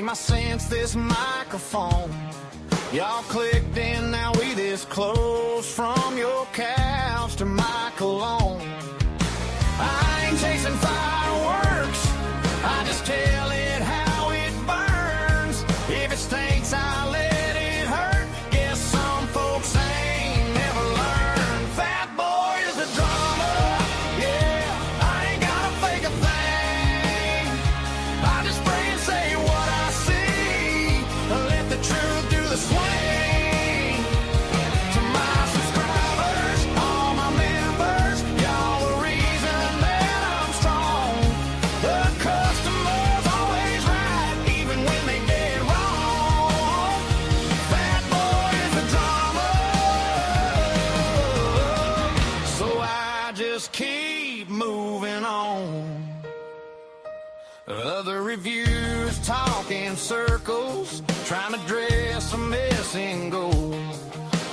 I sense this microphone. Y'all clicked in, now we this close. From your couch to my cologne. I ain't chasing fireworks, I just tell it how it burns. If it stinks, I let it hurt. Guess some folks ain't never learned. Fat boy is the drama, yeah, I ain't gotta fake a thing. I just pray and say what I see, let the truth do the swing. To my subscribers, all my members, y'all the reason that I'm strong. The customer's always right, even when they get wrong. Fat boy is the drama, so I just keep moving on. Other reviews talk in circles, trying to dress a mess in gold.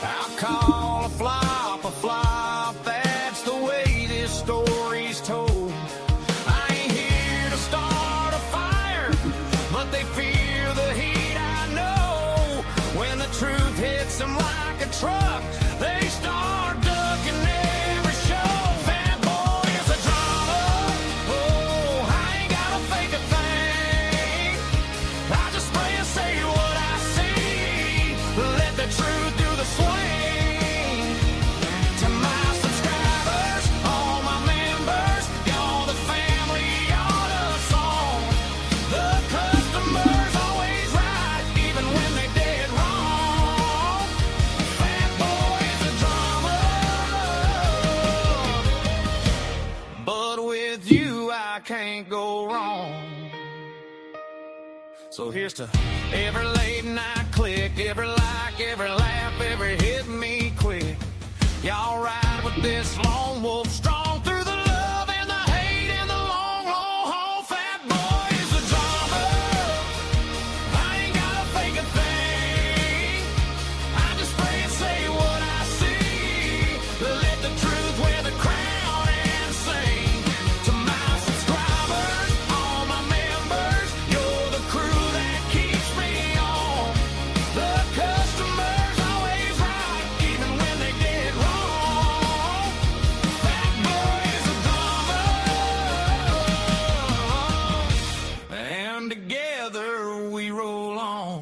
I'll call a flop, that's the way this story's told. I ain't here to start a fire, but they fear the heat, I know. When the truth hits them like a truck, they start ducking every show. Fat boy is a drama, oh, I ain't gotta fake a thing. I just pray and say what I see, let the truth do the swing. To my subscribers, all my members, y'all the family, y'all the song. The customer's always right, even when they did wrong. Fat boy is a drama, but with you I can't go wrong. So here's to every late night click, every like, every laugh, every hit me quick. Y'all ride with this lone wolf strong through the love and the hate and the long, long haul. Fat boy is the drama, I ain't gotta fake a thing. I just pray and say what I see, let the truth wear the crown and sing. To my subscribers, all my members, you're the crew that keeps me on. The customer's always right, even when they get wrong. Fat boy is a drama, and together we roll on.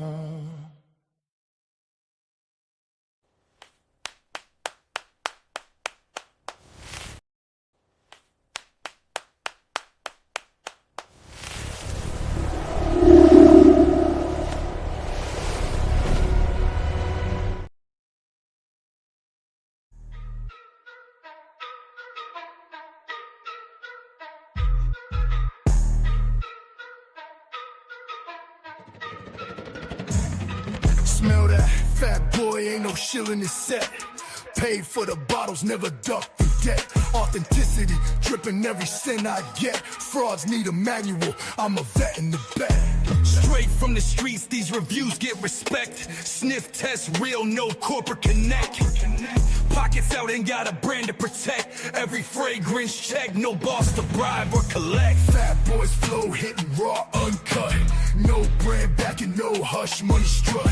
Smell that fat boy, ain't no shilling his set. Paid for the bottles, never duck the debt. Authenticity, dripping every cent I get. Frauds need a manual, I'm a vet in the bed. Straight from the streets, these reviews get respect. Sniff test, real, no corporate connect. Pockets out, ain't got a brand to protect. Every fragrance check, no boss to bribe or collect. Fat boys flow, hitting raw, uncut. No brand backing, no hush, money strut.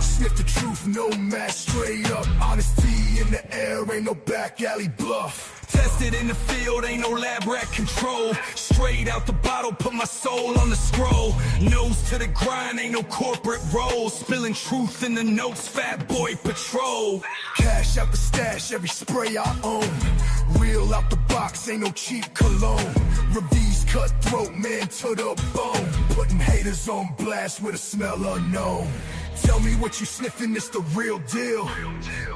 Sniff the truth, no match, straight up. Honesty in the air, ain't no back alley bluff. Tested in the field, ain't no lab rat control. Straight out the bottle, put my soul on the scroll. Nose to the grind, ain't no corporate role. Spilling truth in the notes, fat boy patrol. Cash out the stash, every spray I own. Real out the box, ain't no cheap cologne. Reviews cutthroat, man to the bone. Putting haters on blast with a smell unknown. Tell me what you sniffing, it's the real deal.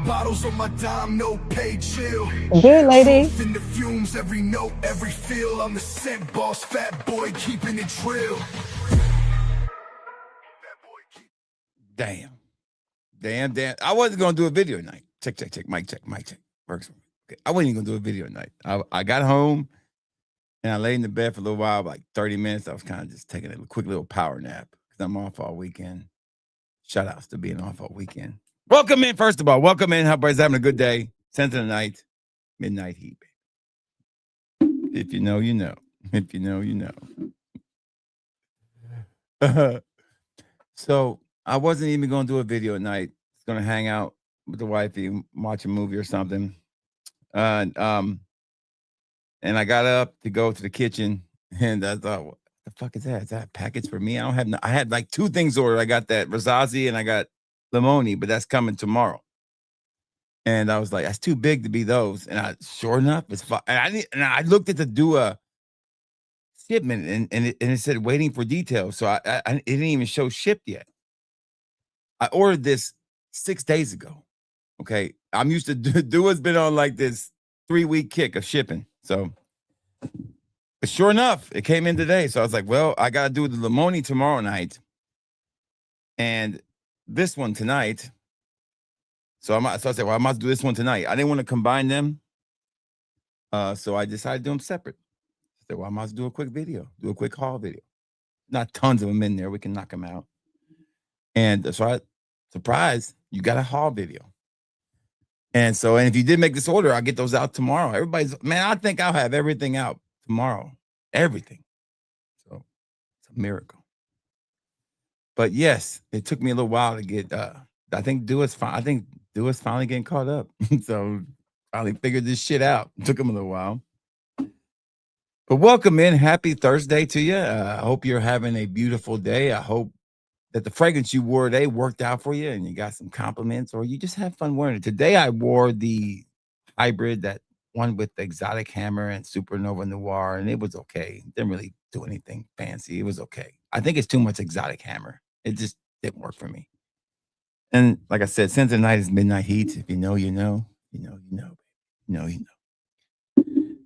Bottles on my dime, no pay chill. Good lady. In the fumes, every note, every feel. I'm the scent boss, fat boy, keeping it real. Damn. I wasn't going to do a video night. Check. Mic check. Works. Okay. I wasn't even going to do a video night. I got home and I laid in the bed for a little while, like 30 minutes. I was kind of just taking a quick little power nap because I'm off all weekend. Shout outs to being off all weekend. Welcome in, first of all. Welcome in. Hope everybody's having a good day. 10th of the night. Midnight heat. If you know, you know. If you know, you know. So I wasn't even going to do a video at night. It's going to hang out with the wifey, watch a movie or something. And I got up to go to the kitchen, and I thought, what the fuck is that? Is that a package for me? I don't have. I had like two things ordered. I got that Razazi and I got Limoni, but that's coming tomorrow. And I was like, that's too big to be those. And sure enough, it's fine. And I looked at the Dua shipment, and it said waiting for details. So it didn't even show shipped yet. I ordered this 6 days ago. Okay, I'm used to Dua's been on like this 3-week kick of shipping. So, but sure enough, it came in today. So I was like, well, I got to do the Limoni tomorrow night, and this one tonight. So I said, well, I must do this one tonight. I didn't want to combine them, so I decided to do them separate. I said, well, I must do a quick video, do a quick haul video. Not tons of them in there. We can knock them out. And so surprise, you got a haul video. And so, and if you did make this order, I'll get those out tomorrow. Man, I think I'll have everything out tomorrow. Everything. So it's a miracle. But yes, it took me a little while to get, I think Dua's finally getting caught up. So finally figured this shit out. It took him a little while. But welcome in. Happy Thursday to you. I hope you're having a beautiful day. I hope that the fragrance you wore today worked out for you and you got some compliments, or you just have fun wearing it. Today I wore the hybrid, that one with the Exotic Hammer and Supernova Noir, and it was okay. Didn't really do anything fancy. It was okay. I think it's too much Exotic Hammer. It just didn't work for me. And like I said, since the night is midnight heat, if you know, you know, you know, you know, you know, you know.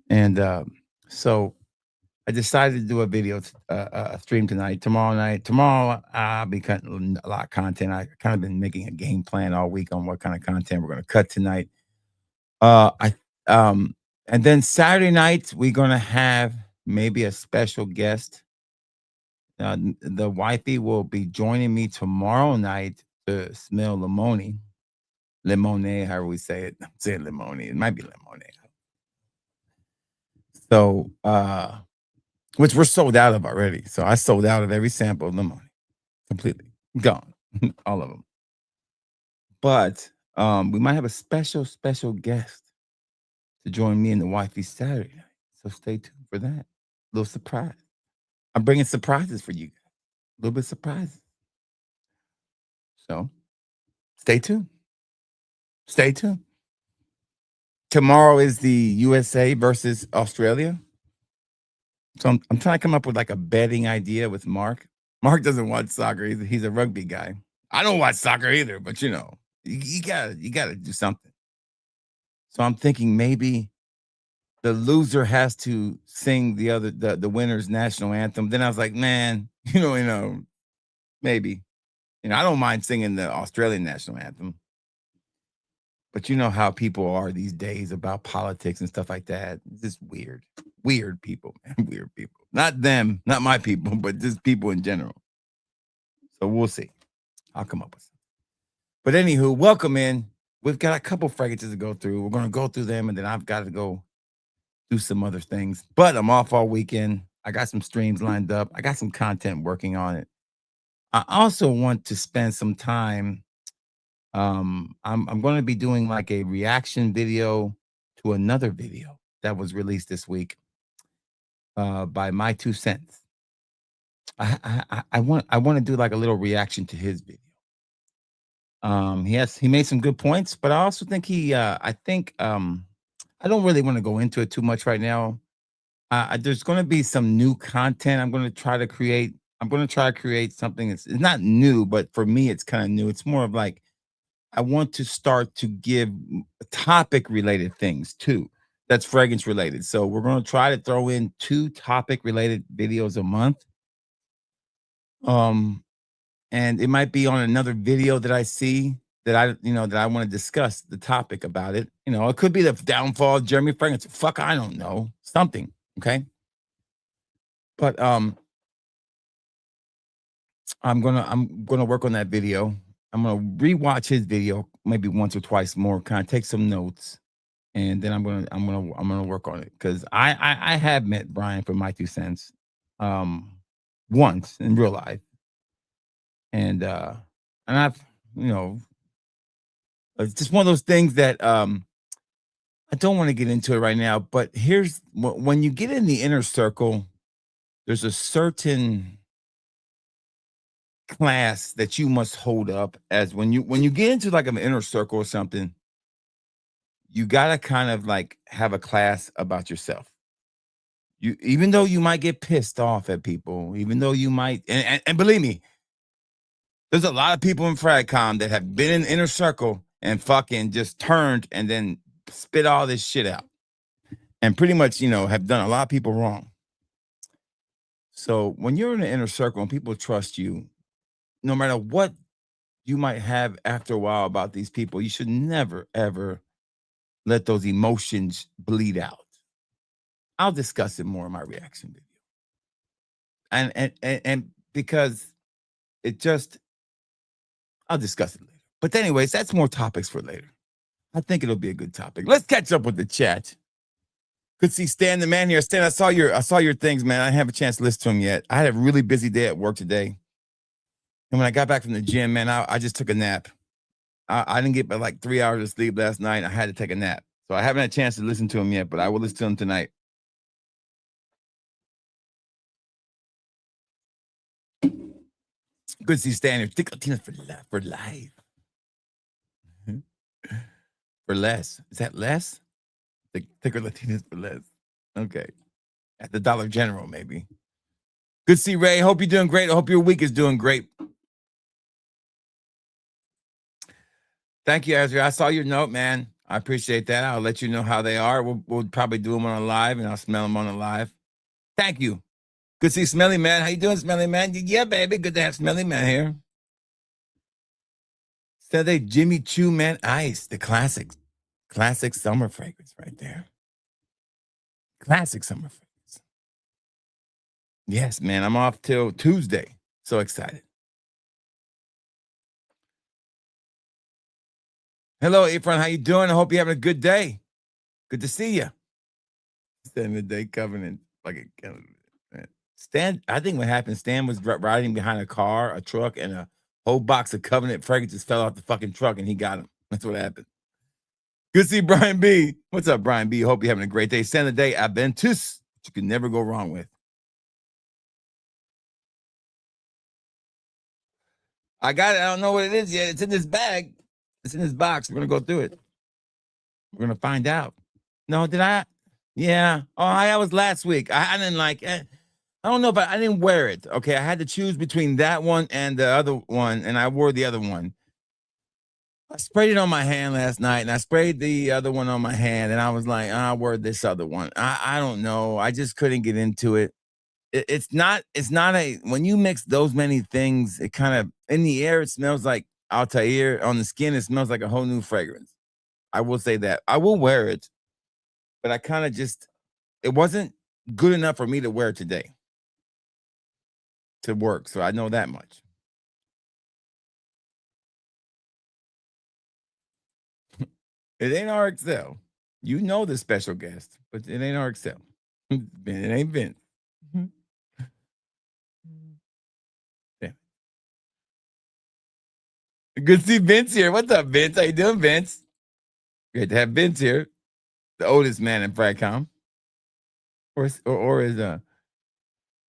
And so I decided to do a video, a stream tonight. Tomorrow, I'll be cutting a lot of content. I kind of been making a game plan all week on what kind of content we're going to cut tonight. And then Saturday night, we're going to have maybe a special guest. The wifey will be joining me tomorrow night to smell Limoni. Limone, however we say it. I'm saying Limoni. It might be Limone. So, which we're sold out of already. So I sold out of every sample of Limoni. Completely. Gone. All of them. But we might have a special guest to join me and the wifey Saturday night. So stay tuned for that. A little surprise. I'm bringing surprises for you guys. A little bit of surprises. So stay tuned. Stay tuned. Tomorrow is the USA versus Australia. So I'm trying to come up with like a betting idea with Mark. Mark doesn't watch soccer either. He's a rugby guy. I don't watch soccer either, but you know, you gotta do something. So I'm thinking maybe the loser has to sing the winner's national anthem. Then I was like, man, you know, maybe. I don't mind singing the Australian national anthem. But you know how people are these days about politics and stuff like that. It's just weird. Weird people, man. Weird people. Not them, not my people, but just people in general. So we'll see. I'll come up with something. But anywho, welcome in. We've got a couple fragrances to go through. We're going to go through them, and then I've got to go do some other things. But I'm off all weekend. I got some streams lined up. I got some content working on it. I also want to spend some time. I'm going to be doing like a reaction video to another video that was released this week by My Two Cents. I want to do like a little reaction to his video. He made some good points, but I also think I don't really want to go into it too much right now. There's going to be some new content I'm going to try to create. I'm going to try to create something it's not new, but for me, it's kind of new. It's more of like, I want to start to give topic related things too. That's fragrance related. So we're going to try to throw in 2 topic related videos a month. And it might be on another video that I see that I want to discuss the topic about it. It could be the downfall of Jeremy Fragrance. Fuck, I don't know. Something. Okay. But I'm gonna work on that video. I'm gonna rewatch his video maybe once or twice more, kind of take some notes, and then I'm gonna work on it, because I have met Brian from My Two Cents once in real life, And I've, you know, it's just one of those things that I don't want to get into it right now, but here's when you get in the inner circle, there's a certain class that you must hold up as when you get into like an inner circle or something, you gotta kind of like have a class about yourself. You even though you might get pissed off at people, even though you might and believe me, there's a lot of people in Fragcom that have been in the inner circle and fucking just turned and then spit all this shit out. And pretty much, have done a lot of people wrong. So when you're in the inner circle and people trust you, no matter what you might have after a while about these people, you should never, ever let those emotions bleed out. I'll discuss it more in my reaction video. And because it just, I'll discuss it later. But anyways, that's more topics for later. I think it'll be a good topic. Let's catch up with the chat. Good to see Stan the man here. Stan, I saw your things, man. I didn't have a chance to listen to them yet. I had a really busy day at work today. And when I got back from the gym, man, I just took a nap. I didn't get but like 3 hours of sleep last night. I had to take a nap. So I haven't had a chance to listen to them yet, but I will listen to them tonight. Good to see Stan here. Thick Latinas for life. For less. Is that less? Thicker Latinas for less. Okay. At the Dollar General, maybe. Good to see Ray. Hope you're doing great. I hope your week is doing great. Thank you, Ezra. I saw your note, man. I appreciate that. I'll let you know how they are. We'll probably do them on a live, and I'll smell them on a live. Thank you. Good to see Smelly Man. How you doing, Smelly Man? Yeah, baby. Good to have Smelly Man here. Said they Jimmy Choo Man Ice, the classic summer fragrance right there. Classic summer fragrance. Yes, man. I'm off till Tuesday. So excited. Hello, Efron. How you doing? I hope you're having a good day. Good to see you. Stan the Day Covenant. Stan, I think what happened, Stan was riding behind a car, a truck, and a whole box of Covenant fragrances fell off the fucking truck, and he got him. That's what happened. Good to see Brian B. What's up, Brian B? Hope you're having a great day. Stan the Day Adventus, you can never go wrong with. I got it. I don't know what it is yet. It's in this bag. It's in this box. We're going to go through it. We're going to find out. No, did I? Yeah. Oh, I was last week. I didn't like it. I don't know, but I didn't wear it. Okay. I had to choose between that one and the other one, and I wore the other one. I sprayed it on my hand last night, and I sprayed the other one on my hand, and I was like, I wore this other one. I don't know. I just couldn't get into it. It's not when you mix those many things, it kind of, in the air, it smells like Altair. On the skin, it smells like a whole new fragrance. I will say that. I will wear it, but I kind of just, it wasn't good enough for me to wear today to work. So I know that much. It ain't RXL. You know the special guest, but it ain't RXL. It ain't Vince. Good to see Vince here. What's up, Vince? How you doing, Vince? Great to have Vince here, the oldest man in Fragcom. Or is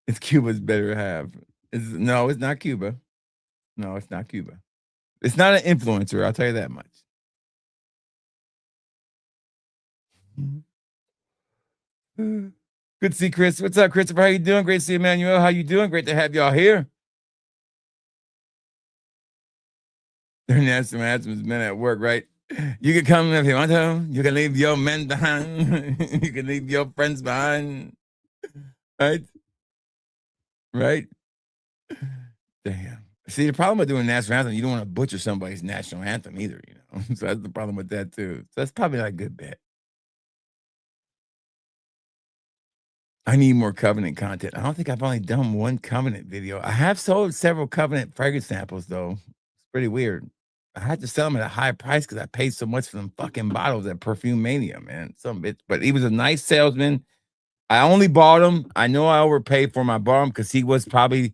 it's Cuba's better half. No, it's not Cuba. No, it's not Cuba. It's not an influencer. I'll tell you that much. Good to see Chris. What's up, Christopher? How you doing? Great to see Emmanuel. How you doing? Great to have y'all here. Their national anthem is men at work, right? You can come if you want to. You can leave your men behind. You can leave your friends behind. Right? Right? Damn. See, the problem with doing national anthem, you don't want to butcher somebody's national anthem either, you know. So that's the problem with that too. So that's probably not a good bet. I need more Covenant content. I don't think I've only done one Covenant video. I have sold several Covenant fragrance samples though. It's pretty weird. I had to sell them at a high price because I paid so much for them fucking bottles at Perfume Mania, man. Some bitch, but he was a nice salesman. I only bought him. I know I overpaid for him. I bought him because he was probably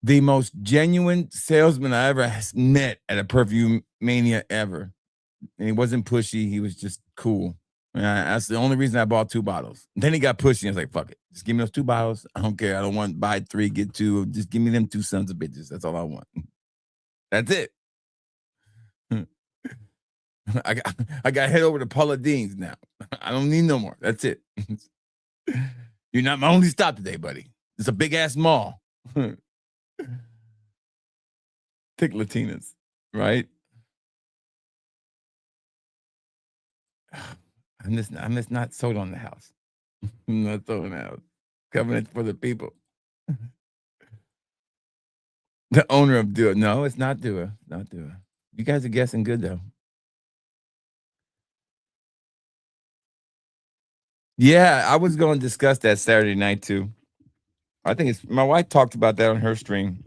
The most genuine salesman I ever met at a Perfume Mania ever. And he wasn't pushy. He was just cool. And that's the only reason I bought 2 bottles. Then he got pushy. I was like, fuck it. Just give me those 2 bottles. I don't care. I don't want to buy 3, get 2. Just give me them 2 sons of bitches. That's all I want. That's it. I got head over to Paula Deen's now. I don't need no more. That's it. You're not my only stop today, buddy. It's a big ass mall. Thick Latinas, right? I'm just not sold on the house. I'm not sold on the house. Covenant for the people. The owner of Dua. No, it's not Dua. Not Dua. You guys are guessing good though. Yeah, I was going to discuss that Saturday night too. I think it's my wife talked about that on her stream.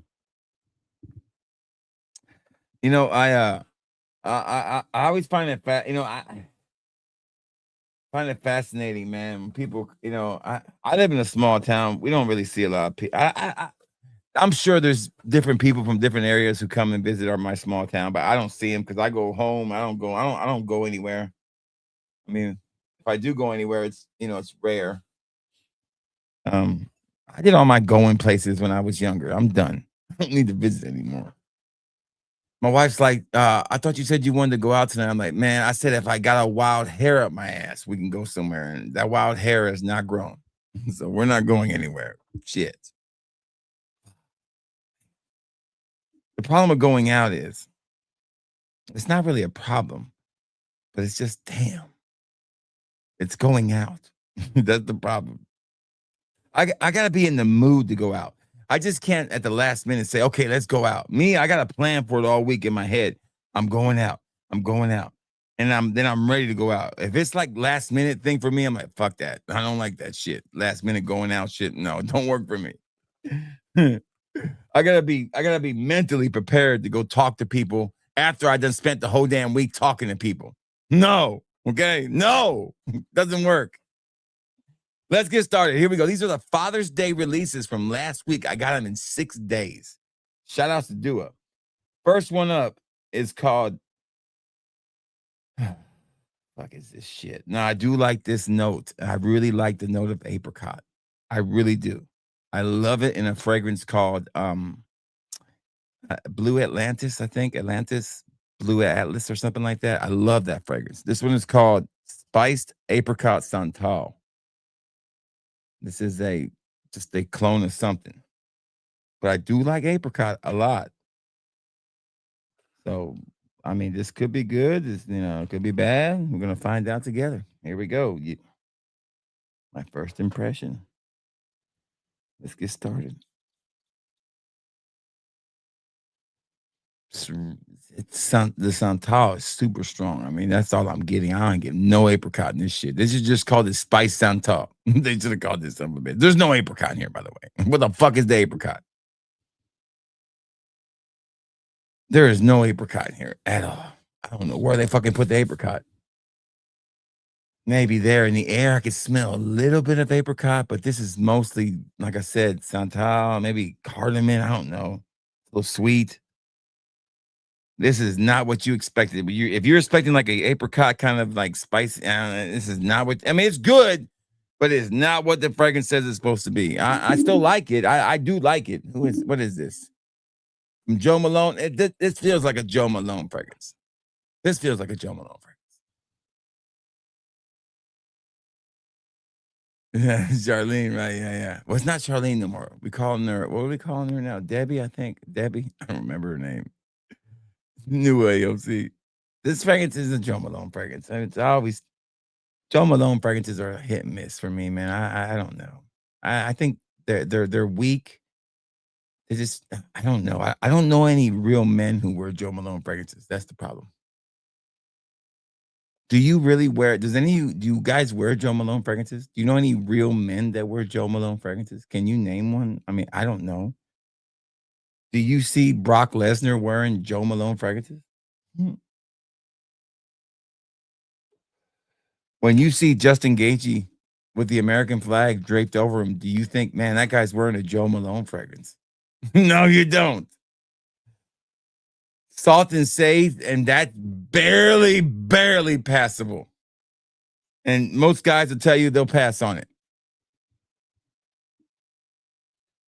You know, I always find it I find it fascinating, man. When people, I live in a small town. We don't really see a lot of people. I'm sure there's different people from different areas who come and visit my small town, but I don't see them because I go home. I don't go anywhere. I mean, if I do go anywhere, it's it's rare. I did all my going places when I was younger. I'm done. I don't need to visit anymore. My wife's like, I thought you said you wanted to go out tonight. I'm like, man, I said if I got a wild hair up my ass, we can go somewhere. And that wild hair is not grown. So we're not going anywhere. Shit. The problem with going out is it's not really a problem, but it's just damn. It's going out. That's the problem. I got to be in the mood to go out. I just can't at the last minute say, okay, let's go out. Me, I got a plan for it all week in my head. I'm going out. I'm going out. And I'm ready to go out. If it's like last minute thing for me, I'm like, fuck that. I don't like that shit. Last minute going out shit. No, don't work for me. I gotta be mentally prepared to go talk to people after I done spent the whole damn week talking to people. No, okay, no, doesn't work. Let's get started. Here we go. These are the Father's Day releases from last week. I got them in 6 days. Shout outs to Dua. First one up is called. Fuck is this shit? No, I do like this note. I really like the note of apricot. I really do. I love it in a fragrance called Blue Atlantis, I think. Atlantis, Blue Atlas or something like that. I love that fragrance. This one is called Spiced Apricot Santal. This is just a clone of something. But I do like apricot a lot. So, I mean, this could be good. It could be bad. We're going to find out together. Here we go. My first impression. Let's get started. The Santal is super strong. I mean, that's all I'm getting. I don't get no apricot in this shit. This is just called the Spice Santal. They should have called this something a bit. There's no apricot in here, by the way. What the fuck is the apricot? There is no apricot in here at all. I don't know where they fucking put the apricot. Maybe there in the air, I could smell a little bit of apricot, but this is mostly, like I said, Santal, maybe cardamom. I don't know. A little sweet. This is not what you expected. But if you're expecting like a apricot kind of like spice, this is not what. I mean, it's good, but it's not what the fragrance says it's supposed to be. I still like it. I do like it. What is this? From Joe Malone. This feels like a Joe Malone fragrance. This feels like a Joe Malone fragrance. Yeah, Charlene, right? Yeah. Well, it's not Charlene no more. We calling her. What are we calling her now? Debbie, I think. Debbie. I don't remember her name. New AOC. This fragrance isn't Joe Malone fragrance. It's always Joe Malone fragrances are a hit and miss for me, man. I don't know. I think they're weak. It's just I don't know. I don't know any real men who wear Joe Malone fragrances. That's the problem. Do you really wear? Do you guys wear Joe Malone fragrances? Do you know any real men that wear Joe Malone fragrances? Can you name one? I mean, I don't know. Do you see Brock Lesnar wearing Joe Malone fragrances? When you see Justin Gaethje with the American flag draped over him, do you think, man, that guy's wearing a Joe Malone fragrance? No, you don't. Salt and sage, and that's barely passable. And most guys will tell you they'll pass on it.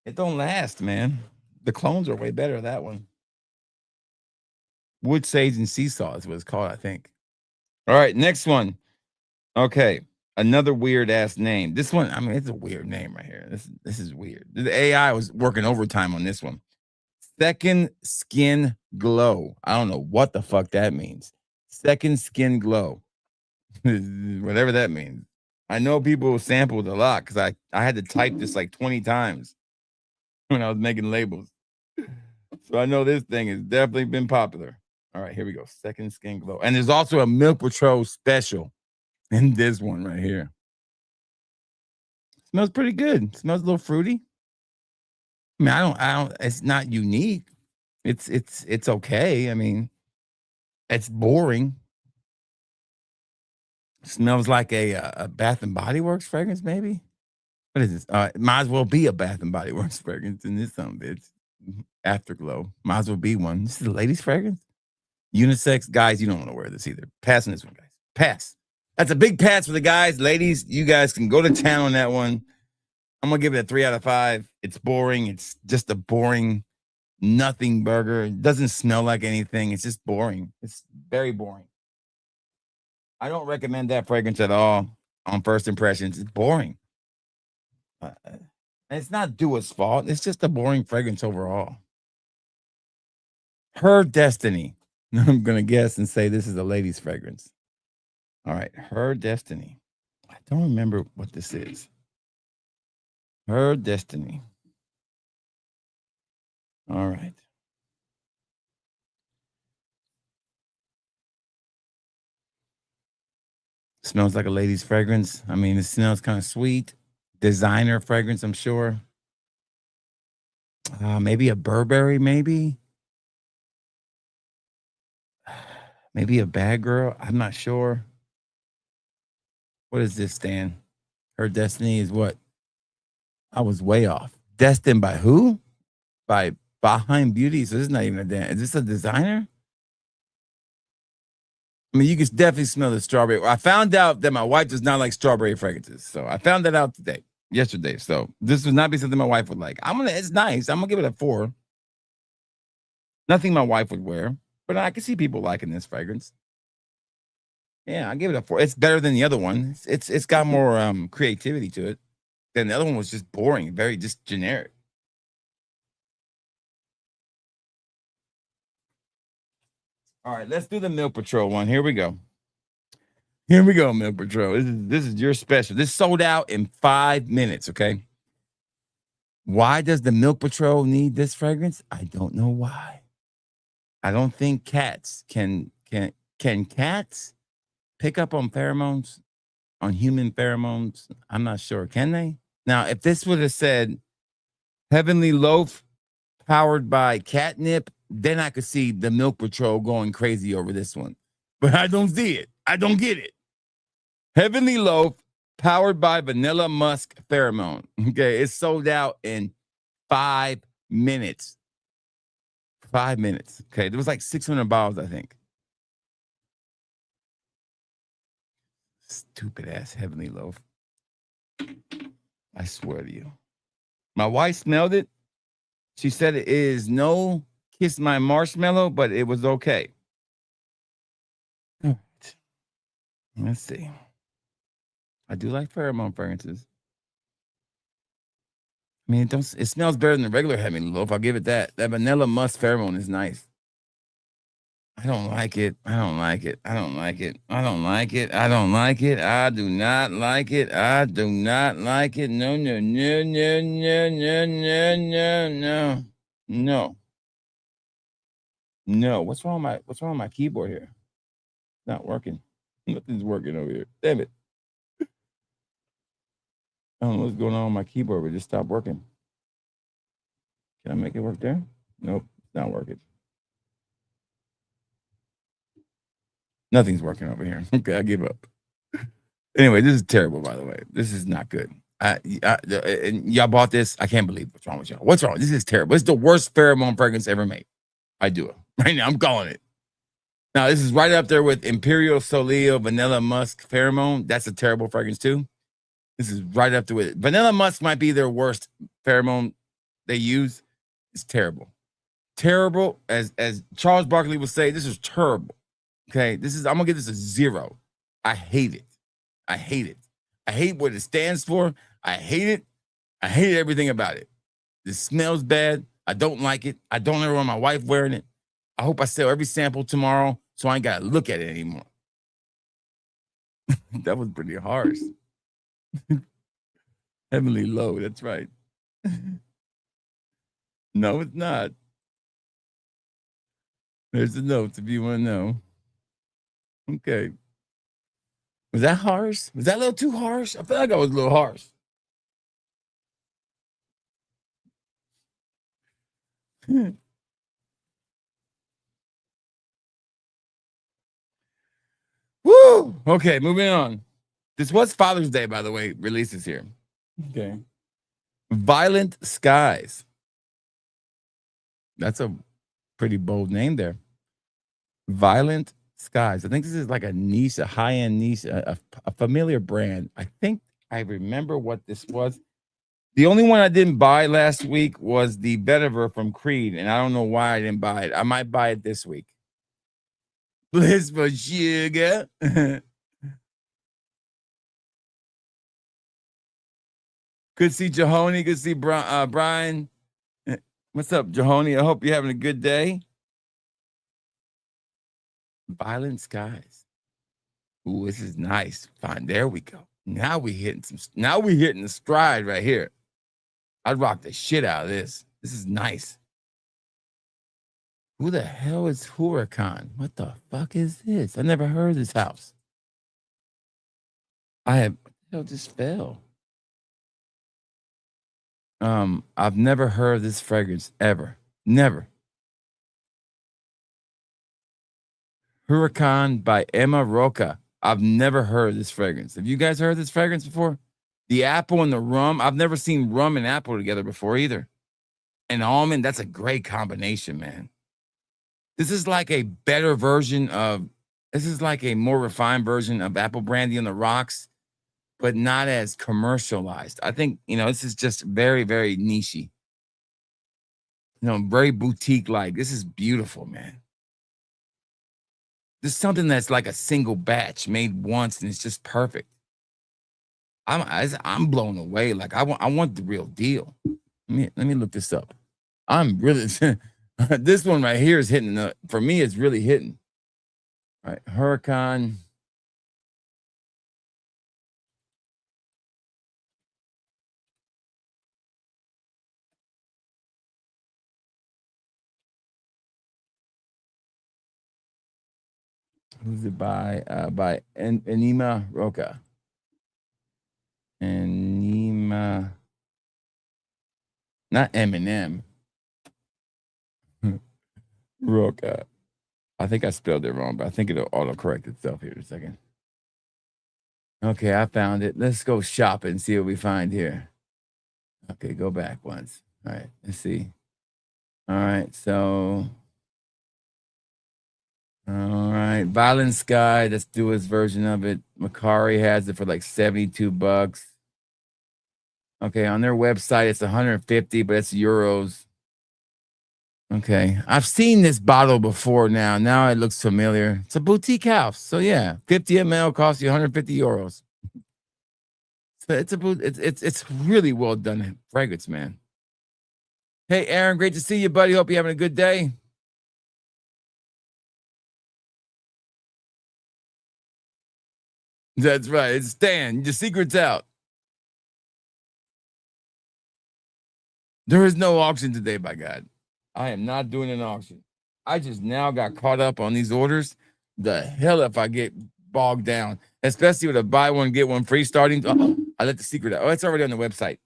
It don't last, man. The clones are way better, that one. Wood sage and sea salt is what it's called, I think. All right, next one. Okay, another weird ass name. This one, I mean, it's a weird name right here. This is weird. The AI was working overtime on this one. Second skin glow. I don't know what the fuck that means. Second skin glow. Whatever that means. I know people sampled a lot because I had to type this like 20 times when I was making labels. So I know this thing has definitely been popular. All right, here we go. Second skin glow. And there's also a Milk Patrol special in this one right here. Smells pretty good. Smells a little fruity. I mean, I don't, it's not unique. It's okay. I mean, it's boring. Smells like a Bath and Body Works fragrance, maybe. What is this? It might as well be a Bath and Body Works fragrance in this some bitch. Afterglow. Might as well be one. This is a ladies' fragrance. Unisex. Guys, you don't want to wear this either. Passing this one, guys. Pass. That's a big pass for the guys. Ladies, you guys can go to town on that one. I'm going to give it a 3 out of 5. It's boring. It's just a boring nothing burger. It doesn't smell like anything. It's just boring. It's very boring. I don't recommend that fragrance at all on first impressions. It's boring. It's not Dua's fault. It's just a boring fragrance overall. Her Destiny. I'm going to guess and say this is a lady's fragrance. All right. Her Destiny. I don't remember what this is. Her Destiny. All right. Smells like a lady's fragrance. I mean, it smells kind of sweet. Designer fragrance, I'm sure. Maybe a Burberry, maybe. Maybe a Bad Girl. I'm not sure. What is this, Stan? Her Destiny is what? I was way off. Destined by who? By Baheim Beauty. So this is not even a damn. Is this a designer? I mean, you can definitely smell the strawberry. I found out that my wife does not like strawberry fragrances. So I found that out yesterday. So this would not be something my wife would like. It's nice. I'm gonna give it a 4. Nothing my wife would wear, but I can see people liking this fragrance. Yeah, I give it a 4. It's better than the other one. It's got more creativity to it. Then the other one was just boring, very just generic. All right, let's do the Milk Patrol one. Here we go. Here we go, Milk Patrol. This is your special. This sold out in 5 minutes, okay? Why does the Milk Patrol need this fragrance? I don't know why. I don't think cats can cats pick up on pheromones, on human pheromones? I'm not sure. Can they? Now, if this would have said Heavenly Loaf powered by catnip, then I could see the Milk Patrol going crazy over this one. But I don't see it. I don't get it. Heavenly Loaf powered by Vanilla Musk Pheromone. Okay, it's sold out in 5 minutes. 5 minutes. Okay, there was like 600 bottles, I think. Stupid ass Heavenly Loaf. I swear to you. My wife smelled it. She said it is no Kiss My Marshmallow, but it was okay. All right. Let's see. I do like pheromone fragrances. I mean, it smells better than the regular Heavenly Loaf. I'll give it that. That Vanilla Musk pheromone is nice. I don't like it. I don't like it. I don't like it. I don't like it. I don't like it. I do not like it. I do not like it. No, no, no, no, no, no, no, no, no. No. No. What's wrong with my keyboard here? It's not working. Nothing's working over here. Damn it. I don't know what's going on with my keyboard, but it just stopped working. Can I make it work there? Nope, it's not working. Nothing's working over here. Okay, I give up. Anyway, this is terrible, by the way. This is not good. And y'all bought this. I can't believe what's wrong with y'all. What's wrong? This is terrible. It's the worst pheromone fragrance ever made. I do it right now. I'm calling it. Now, this is right up there with Imperial Solio Vanilla Musk Pheromone. That's a terrible fragrance, too. This is right up there with it. Vanilla Musk might be their worst pheromone they use. It's terrible. Terrible. As Charles Barkley would say, this is terrible. Okay, I'm gonna give this a 0. I hate it. I hate it. I hate what it stands for. I hate it. I hate everything about it. It smells bad. I don't like it. I don't ever want my wife wearing it. I hope I sell every sample tomorrow so I ain't gotta look at it anymore. That was pretty harsh. Heavenly Low, that's right. No, it's not. There's the notes if you want to know. Okay. Was that harsh? Was that a little too harsh? I feel like I was a little harsh. Woo! Okay, moving on. This was Father's Day, by the way. Releases here. Okay. Violent Skies. That's a pretty bold name there. Violent Skies. I think this is like a niche, a high-end niche, a familiar brand. I think I remember what this was. The only one I didn't buy last week was the Vetiver from Creed, and I don't know why I didn't buy it. I might buy it this week. Bliss for sugar. Good to see Jahoni. Good to see Brian. What's up, Jahoni? I hope you're having a good day. Violent Skies. Ooh, this is nice. Fine. There we go. Now we hitting the stride right here. I'd rock the shit out of this. This is nice. Who the hell is Huracan? What the fuck is this? I never heard of this house. What the hell just fell? I've never heard of this fragrance ever. Never. Huracan by Emma Roca. I've never heard of this fragrance. Have you guys heard of this fragrance before? The apple and the rum. I've never seen rum and apple together before either. And almond, that's a great combination, man. This is like a better version of, this is like a more refined version of apple brandy on the rocks, but not as commercialized. I think, this is just very, very niche-y. Very boutique-like. This is beautiful, man. This is something that's like a single batch made once, and it's just perfect. I'm blown away. Like I want the real deal. Let me look this up. I'm really this one right here is hitting. For me, it's really hitting. All right, Huracan. Who's it by? By Enima Roca. Enima, not Eminem. Roca. I think I spelled it wrong, but I think it'll autocorrect itself here in a second. Okay, I found it. Let's go shopping and see what we find here. Okay, go back once. All right, let's see. All right, so. All right, Violent Sky. Let's do his version of it. Macari has it for like $72. Okay, on their website, it's 150, but it's euros. Okay, I've seen this bottle before now. Now it looks familiar. It's a boutique house. So yeah, 50 ml costs you 150 euros. So it's really well done fragrance, man. Hey, Aaron, great to see you, buddy. Hope you're having a good day. That's right. It's Stan. Your secret's out. There is no auction today, by God. I am not doing an auction. I just now got caught up on these orders. The hell if I get bogged down, especially with a buy one, get one free starting. Oh, I let the secret out. Oh, it's already on the website.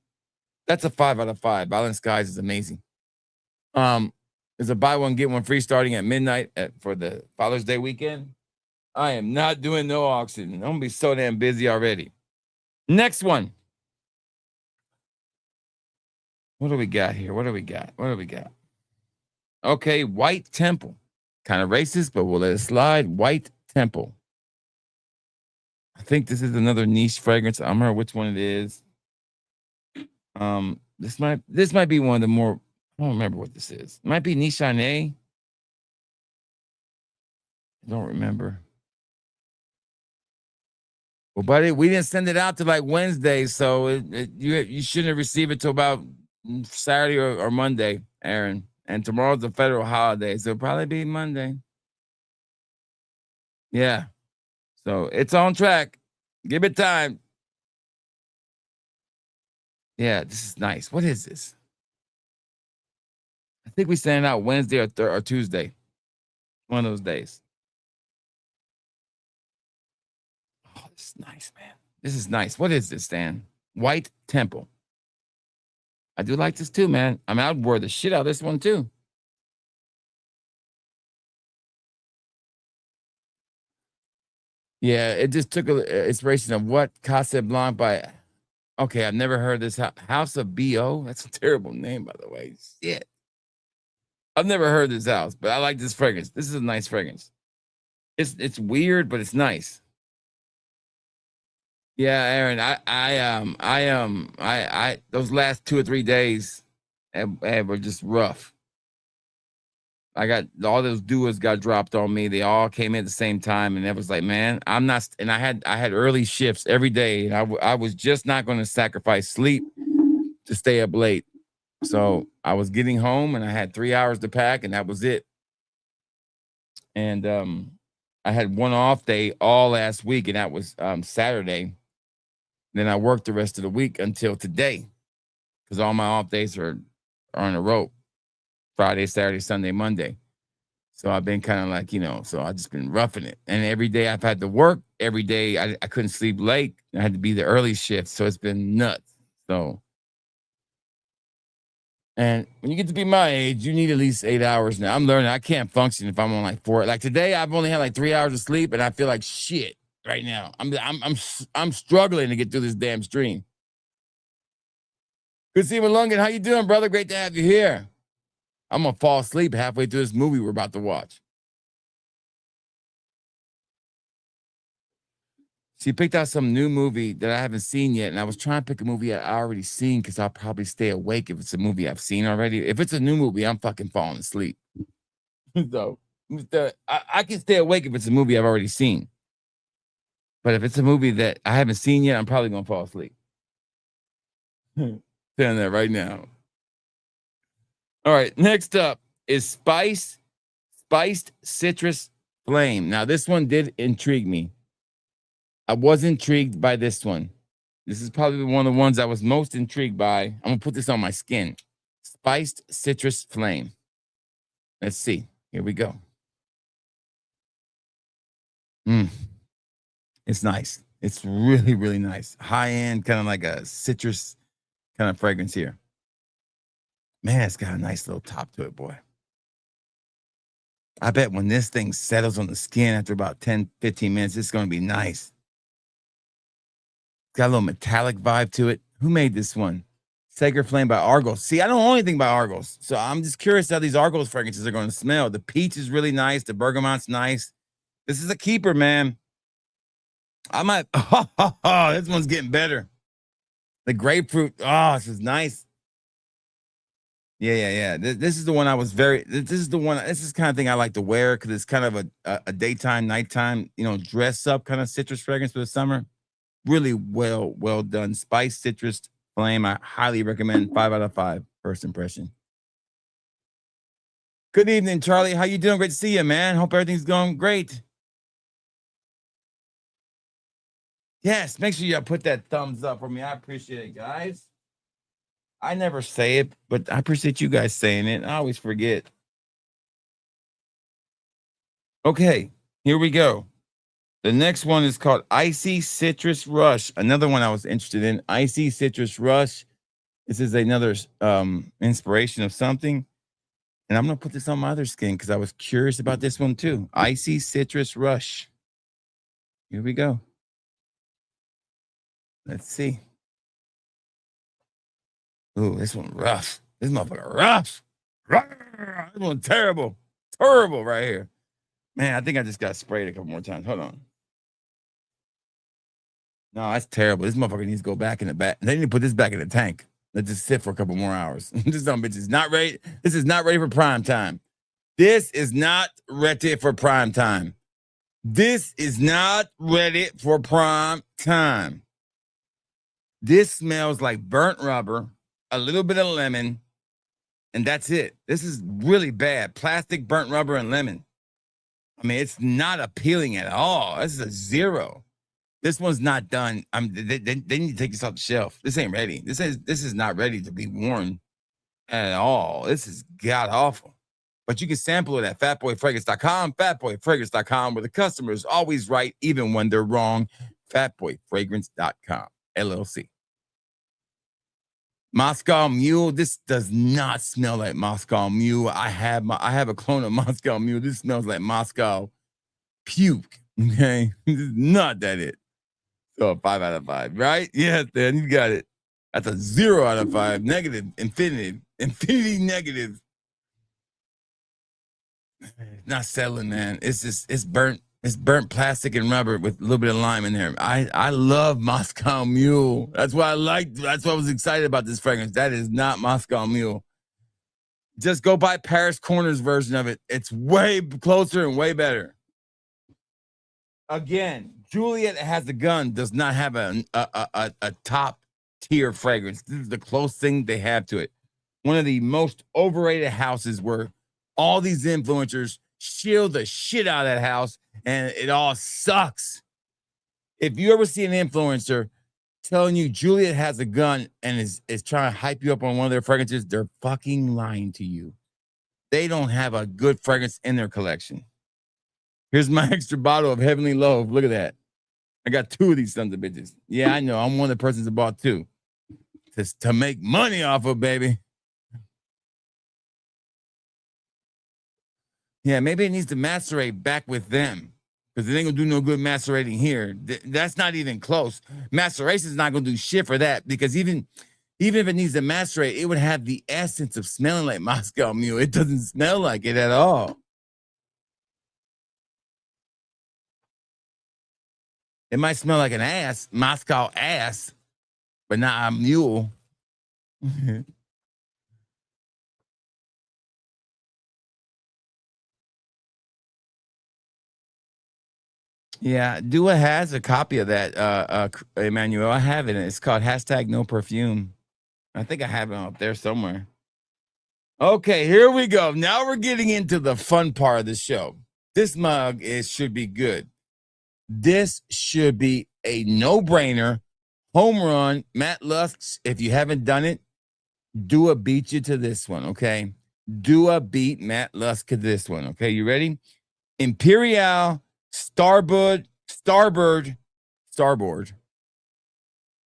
That's a 5 out of 5. Violent Skies is amazing. There's a buy one, get one free starting at midnight for the Father's Day weekend. I am not doing no auction. I'm going to be so damn busy already. Next one. What do we got here? What do we got? What do we got? Okay, White Temple. Kind of racist, but we'll let it slide. White Temple. I think this is another niche fragrance. I don't remember which one it is. This might be one of the more. I don't remember what this is. It might be Nishane. I don't remember. Well, buddy, we didn't send it out to like Wednesday, so you shouldn't receive it till about Saturday or Monday, Aaron. And tomorrow's a federal holiday, so it'll probably be Monday. Yeah. So it's on track. Give it time. Yeah, this is nice. What is this? I think we send it out Wednesday or Tuesday. One of those days. Oh, this is nice, man. This is nice. What is this, Dan? White Temple. I do like this too, man. I mean, I'd wear the shit out of this one too. Yeah, it just took an inspiration of what Casa Blanc by. Okay, I've never heard this. House of B.O. That's a terrible name, by the way. Shit. I've never heard this house, but I like this fragrance. This is a nice fragrance. It's weird, but it's nice. Yeah, Aaron, I those last 2 or 3 days were just rough. I got all those duos got dropped on me. They all came in at the same time, and it was like, man, I'm not. And I had early shifts every day, and I was just not going to sacrifice sleep to stay up late. So I was getting home, and I had 3 hours to pack, and that was it. And I had one off day all last week, and that was Saturday. Then I worked the rest of the week until today, because all my off days are on a rope. Friday, Saturday, Sunday, Monday. So I've been kind of like, so I've just been roughing it. And every day I've had to work. Every day I couldn't sleep late. I had to be the early shift. So it's been nuts. So, and when you get to be my age, you need at least 8 hours now. I'm learning I can't function if I'm on like 4. Like today, I've only had like 3 hours of sleep, and I feel like shit right now. I'm struggling to get through this damn stream. Good Stephen Lungen, how you doing, brother? Great to have you here. I'm going to fall asleep halfway through this movie we're about to watch. She picked out some new movie that I haven't seen yet, and I was trying to pick a movie I already seen because I'll probably stay awake if it's a movie I've seen already. If it's a new movie, I'm fucking falling asleep. So I can stay awake if it's a movie I've already seen. But if it's a movie that I haven't seen yet, I'm probably going to fall asleep. Saying that right now. All right, next up is Spiced Citrus Flame. Now, this one did intrigue me. I was intrigued by this one. This is probably one of the ones I was most intrigued by. I'm going to put this on my skin. Spiced Citrus Flame. Let's see. Here we go. It's nice. It's really, really nice. High-end, kind of like a citrus kind of fragrance here. Man, it's got a nice little top to it, boy. I bet when this thing settles on the skin after about 10, 15 minutes, it's going to be nice. It's got a little metallic vibe to it. Who made this one? Sacred Flame by Argos. See, I don't know anything about Argos, so I'm just curious how these Argos fragrances are going to smell. The peach is really nice. The bergamot's nice. This is a keeper, man. I might. This one's getting better. The grapefruit. Oh, this is nice. Yeah. This is the one I was this is the one. This is the kind of thing I like to wear because it's kind of a daytime, nighttime, dress up kind of citrus fragrance for the summer. Really well done. Spiced Citrus Flame. I highly recommend. 5 out of 5. First impression. Good evening, Charlie. How you doing? Great to see you, man. Hope everything's going great. Yes, make sure you put that thumbs up for me. I appreciate it, guys. I never say it, but I appreciate you guys saying it. I always forget. Okay, here we go. The next one is called Icy Citrus Rush. Another one I was interested in. Icy Citrus Rush. This is another inspiration of something. And I'm going to put this on my other skin because I was curious about this one too. Icy Citrus Rush. Here we go. Let's see. Ooh, this one rough. This motherfucker rough. This one terrible. Terrible right here. Man, I think I just got sprayed a couple more times. Hold on. No, that's terrible. This motherfucker needs to go back in the back. They need to put this back in the tank. Let just sit for a couple more hours. This dumb bitch is not ready. This is not ready for prime time. This is not ready for prime time. This is not ready for prime time. This smells like burnt rubber, a little bit of lemon, and that's it. This is really bad. Plastic, burnt rubber, and lemon. I mean, it's not appealing at all. This is a 0. This one's not done. They need to take this off the shelf. This ain't ready. This is not ready to be worn at all. This is god awful. But you can sample it at fatboyfragrance.com, fatboyfragrance.com, where the customer is always right, even when they're wrong. Fatboyfragrance.com, LLC. Moscow Mule. This does not smell like Moscow Mule. I have a clone of Moscow Mule. This smells like Moscow puke. Okay, this is not that it. So 5 out of 5, right? Yes, Dan, you got it. That's a 0 out of 5. Negative, infinity negative. Not settling, man. It's burnt plastic and rubber with a little bit of lime in there. I love Moscow Mule. That's why I was excited about this fragrance. That is not Moscow Mule. Just go buy Paris Corners version of it. It's way closer and way better. Again, Juliet Has a Gun does not have a top tier fragrance. This is the closest thing they have to it. One of the most overrated houses where all these influencers shield the shit out of that house and it all sucks. If you ever see an influencer telling you Juliet Has a Gun and is trying to hype you up on one of their fragrances, they're fucking lying to you. They don't have a good fragrance in their collection. Here's my extra bottle of Heavenly Loaf. Look at that. I got 2 of these sons of bitches. Yeah, I know. I'm one of the persons that bought 2. Just to make money off of, baby. Yeah, maybe it needs to macerate back with them. Because it ain't going to do no good macerating here. That's not even close. Maceration is not going to do shit for that. Because even if it needs to macerate, it would have the essence of smelling like Moscow Mule. It doesn't smell like it at all. It might smell like an ass, Moscow ass, but not a mule. Yeah, Dua has a copy of that, Emmanuel. I have it. It's called #NoPerfume. I think I have it up there somewhere. Okay, here we go. Now we're getting into the fun part of the show. This mug should be good. This should be a no-brainer, home run. Matt Lusk, if you haven't done it, Dua beat you to this one, okay? Dua beat Matt Lusk to this one, okay? You ready? Imperial Starboard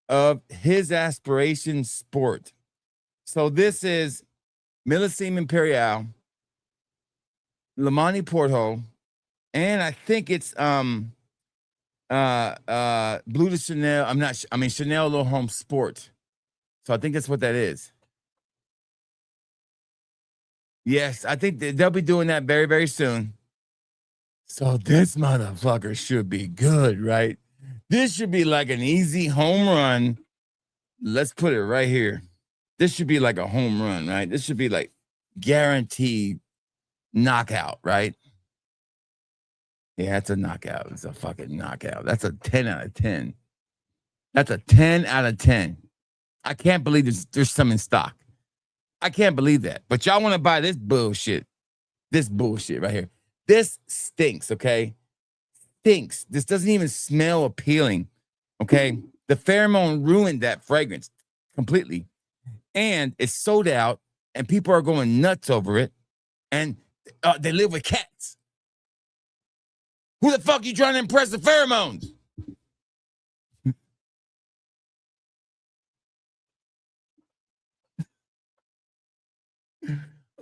of His Aspiration Sport. So this is Millesime Imperial, Lamani Porto, and I think it's Blue de Chanel. Chanel Little Home Sport. So I think that's what that is. Yes, I think they'll be doing that very, very soon. So this motherfucker should be good, right? This should be like an easy home run. Let's put it right here. This should be like a home run, right? This should be like guaranteed knockout, right? Yeah, it's a knockout. It's a fucking knockout. That's a 10 out of 10. That's a 10 out of 10. I can't believe there's some in stock. I can't believe that. But y'all want to buy this bullshit. This bullshit right here. This stinks, okay? Stinks. This doesn't even smell appealing, okay? The pheromone ruined that fragrance completely. And it's sold out, and people are going nuts over it. And they live with cats. Who the fuck you trying to impress with pheromones?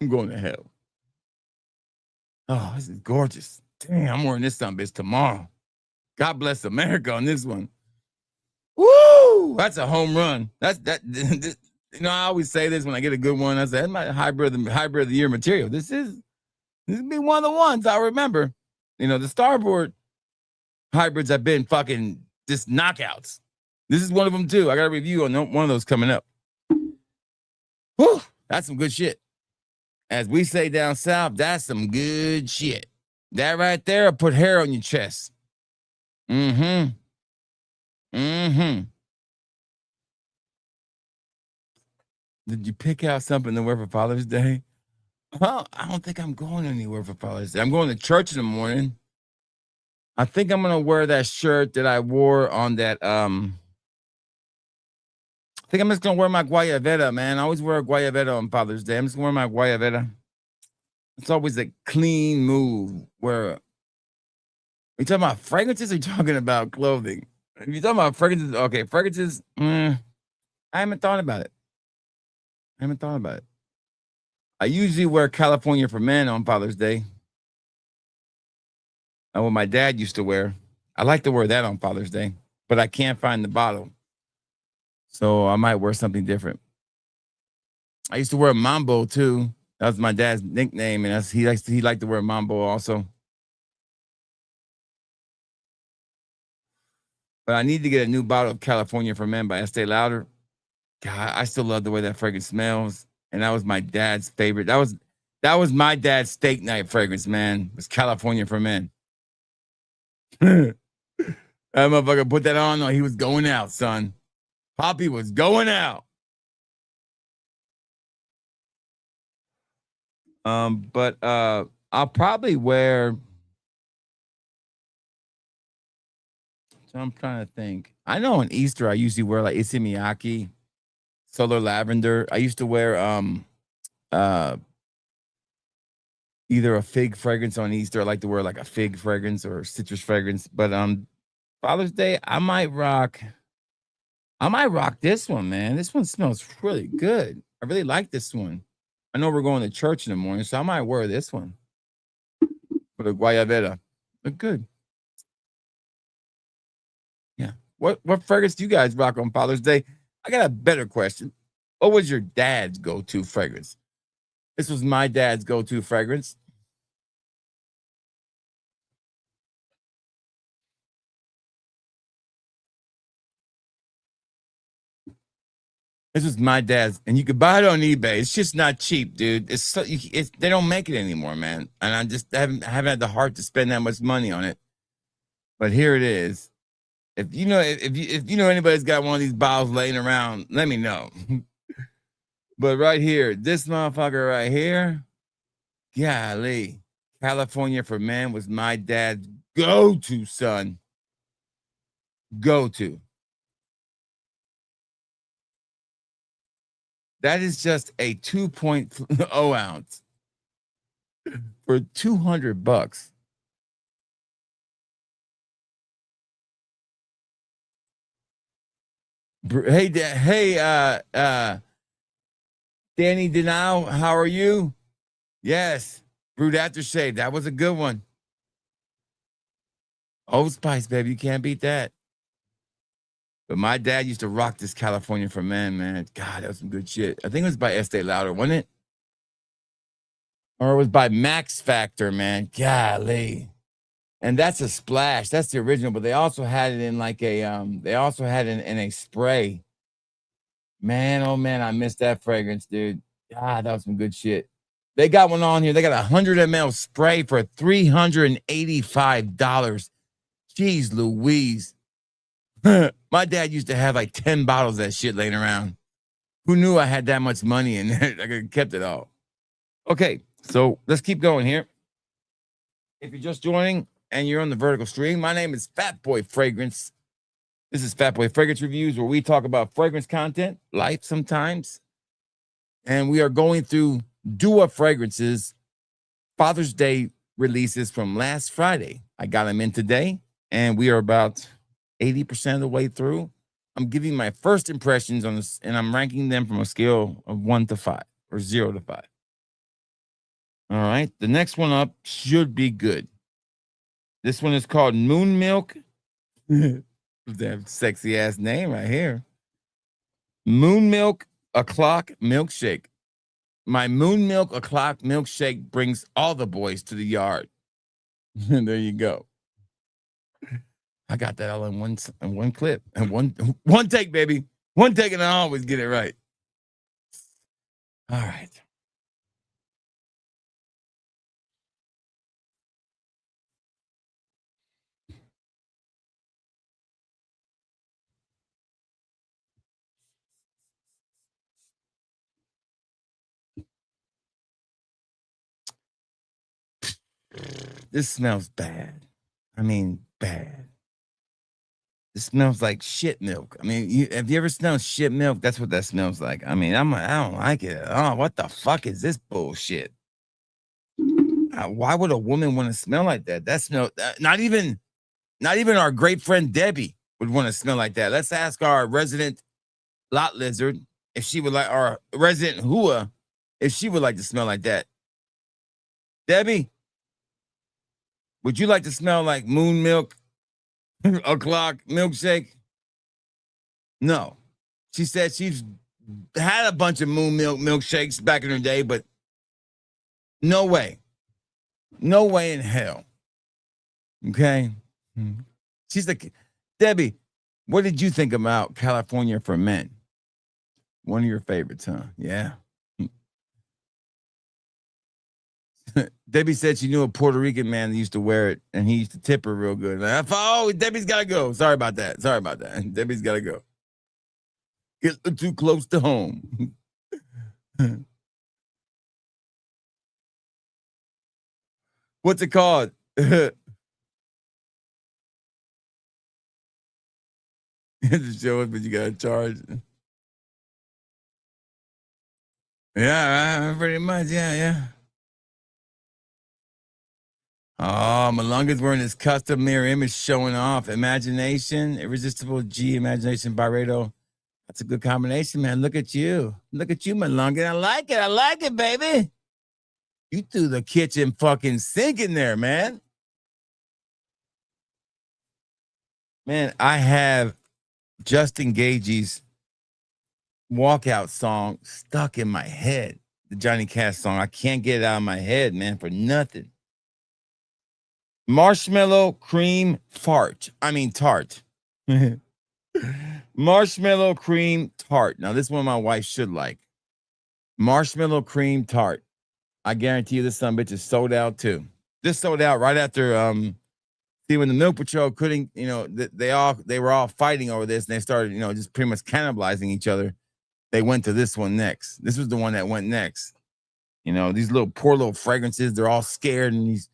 I'm going to hell. Oh, this is gorgeous. Damn, I'm wearing this son bitch tomorrow. God bless America on this one. Woo! That's a home run. That's that. You know, I always say this when I get a good one. I say, that's my hybrid of the year material. This would be one of the ones I remember. You know, the Starboard hybrids have been fucking just knockouts. This is one of them too. I got a review on one of those coming up. Whew, that's some good shit. As we say down south, that's some good shit. That right there will put hair on your chest. Mm-hmm. Mm-hmm. Did you pick out something to wear for Father's Day? Well, I don't think I'm going anywhere for Father's Day. I'm going to church in the morning. I think I'm gonna wear that shirt that I wore on that. I think I'm just gonna wear my guayabera, man. I always wear a guayabera on Father's Day. I'm just gonna wear my guayabera. It's always a clean move. Where are you talking about fragrances? Or are you talking about clothing? If you're talking about fragrances, okay, fragrances. I haven't thought about it. I usually wear California for Men on Father's Day. What my dad used to wear. I like to wear that on Father's Day, but I can't find the bottle. So I might wear something different. I used to wear Mambo too. That was my dad's nickname, and he liked to wear Mambo also. But I need to get a new bottle of California for Men by Estee Lauder. God, I still love the way that fragrance smells. And that was my dad's favorite. That was my dad's steak night fragrance, man. It was California for Men. That motherfucker put that on. He was going out, son. Poppy was going out. But I'll probably wear. So I'm trying to think. I know on Easter I usually wear like Issey Miyake, Solar Lavender. I used to wear either a fig fragrance on Easter. I like to wear like a fig fragrance or citrus fragrance. But Father's Day, I might rock this one, man. This one smells really good. I really like this one. I know we're going to church in the morning, so I might wear this one for the guayabera. Look good. Yeah. What fragrance do you guys rock on Father's Day? I got a better question. What was your dad's go-to fragrance? This was my dad's go-to fragrance. This was my dad's, and you could buy it on eBay. It's just not cheap, dude. They don't make it anymore, man. And I haven't had the heart to spend that much money on it. But here it is. If you know anybody's got one of these bottles laying around, let me know. But right here, this motherfucker right here, golly, California for Men was my dad's go-to, son. Go-to. That is just a 2.0 ounce for $200. Hey, Danny Denau, how are you? Yes, brewed aftershave. That was a good one. Old Spice, baby, you can't beat that. But my dad used to rock this California for Men, man. God, that was some good shit. I think it was by Estee Lauder, wasn't it? Or it was by Max Factor, man. Golly. And that's a splash. That's the original, but they also had it in like a in a spray. Man, oh man, I missed that fragrance, dude. God, that was some good shit. They got one on here. They got 100 ml spray for $385. Jeez Louise. My dad used to have like 10 bottles of that shit laying around. Who knew I had that much money and I could have kept it all? Okay, so let's keep going here. If you're just joining and you're on the vertical stream, my name is Fat Boy Fragrance. This is Fat Boy Fragrance Reviews, where we talk about fragrance content, life sometimes. And we are going through Dua Fragrances Father's Day releases from last Friday. I got them in today, and we are about 80% of the way through. I'm giving my first impressions on this, and I'm ranking them from a scale of 1 to 5 or 0 to 5. All right. The next one up should be good. This one is called Moon Milk. That sexy ass name right here. Moon Milk o'clock milkshake. My moon milk o'clock milkshake brings all the boys to the yard. And there you go. I got that all in one clip and one take, baby. One take, and I always get it right. All right. This smells bad. I mean, bad. It smells like shit milk. I mean, have you ever smelled shit milk? That's what that smells like. I mean, I don't like it. Oh, what the fuck is this bullshit? Why would a woman want to smell like that? That smell. Not even our great friend Debbie would want to smell like that. Let's ask our resident lot lizard if she would like, our resident Hua, if she would like to smell like that. Debbie, would you like to smell like moon milk o'clock milkshake? No. She said she's had a bunch of moon milk milkshakes back in her day, but no way. No way in hell. Okay? She's like, Debbie, what did you think about California for Men? One of your favorites, huh? Yeah. Debbie said she knew a Puerto Rican man that used to wear it, and he used to tip her real good. I thought, oh, Debbie's got to go. Sorry about that. Debbie's got to go. Get too close to home. What's it called? The show us, but you got to charge. Yeah, pretty much. Yeah. Oh, Malunga's wearing his custom mirror image showing off. Imagination, Irresistible G, Imagination, Byredo. That's a good combination, man. Look at you. Look at you, Malunga. I like it, baby. You threw the kitchen fucking sink in there, man. Man, I have Justin Gage's walkout song stuck in my head. The Johnny Cash song. I can't get it out of my head, man, for nothing. Marshmallow cream tart. Marshmallow cream tart. Now, this one my wife should like. Marshmallow cream tart. I guarantee you this son bitch is sold out too. This sold out right after see, when the Milk Patrol couldn't, they were all fighting over this, and they started, just pretty much cannibalizing each other. They went to this one next. This was the one that went next. These poor little fragrances, they're all scared, and these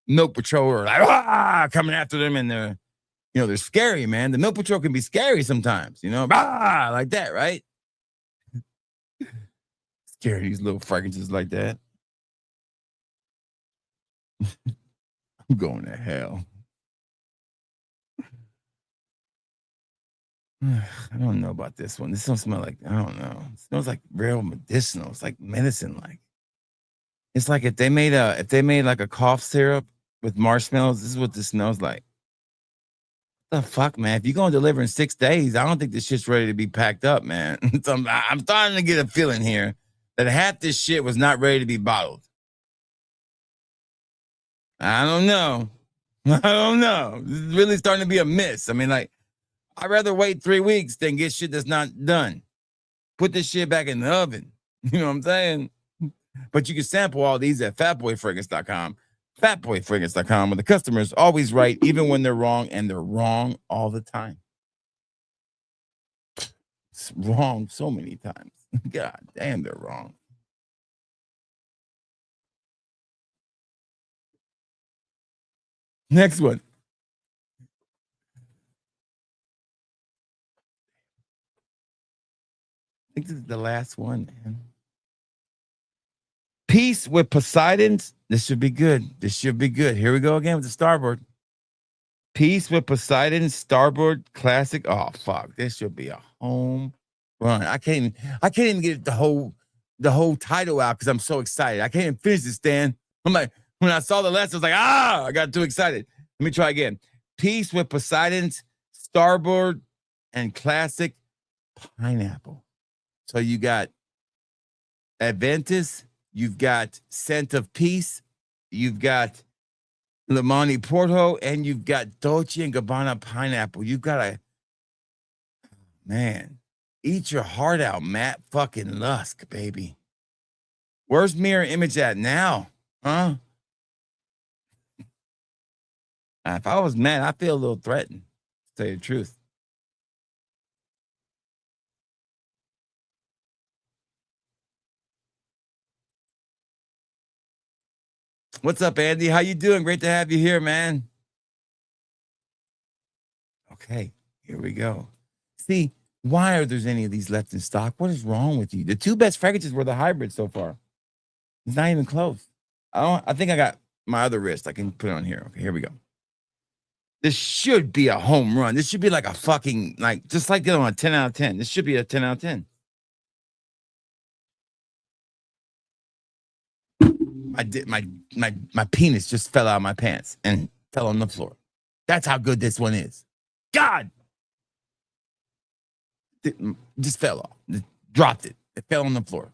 Milk Patrol are like, coming after them, and they're scary, man. The Milk Patrol can be scary sometimes, like that, right? Scare these little fragrances like that. I'm going to hell. I don't know about this one. This don't smell like, I don't know. It smells like real medicinal. It's like medicine like. It's like if they made like a cough syrup with marshmallows, this is what this smells like. What the fuck, man? If you're going to deliver in 6 days, I don't think this shit's ready to be packed up, man. So I'm starting to get a feeling here that half this shit was not ready to be bottled. I don't know. This is really starting to be a miss. I mean, like, I'd rather wait 3 weeks than get shit that's not done. Put this shit back in the oven. You know what I'm saying? But you can sample all these at fatboyfragrance.com. Fatboyfragrance.com, where the customer's always right, even when they're wrong, and they're wrong all the time. It's wrong so many times. God damn, they're wrong. Next one. I think this is the last one, man. Peace with Poseidon's. This should be good. Here we go again with the Starboard. Peace with Poseidon's Starboard Classic. Oh fuck, this should be a home run. I can't even get the whole title out because I'm so excited. I can't even finish this, Stan. I'm like, when I saw the list, I was like, I got too excited. Let me try again. Peace with Poseidon's Starboard and Classic Pineapple. So you got Adventus, you've got Scent of Peace, you've got Limani Porto, and you've got Dolce and Gabbana Pineapple. You've got a man. Eat your heart out, Matt fucking Lusk, baby. Where's Mirror Image at now? Huh? If I was Matt, I feel a little threatened, to tell you the truth. What's up, Andy? How you doing? Great to have you here, man. Okay, here we go. See, why are there any of these left in stock? What is wrong with you? The two best fragrances were the hybrids so far. It's not even close. I think I got my other wrist. I can put it on here. Okay, here we go. This should be a home run. This should be like a fucking, like, just like the on a 10 out of 10. This should be a 10 out of 10. My penis just fell out of my pants and fell on the floor. That's how good this one is. God, it just fell off. Just dropped it. It fell on the floor.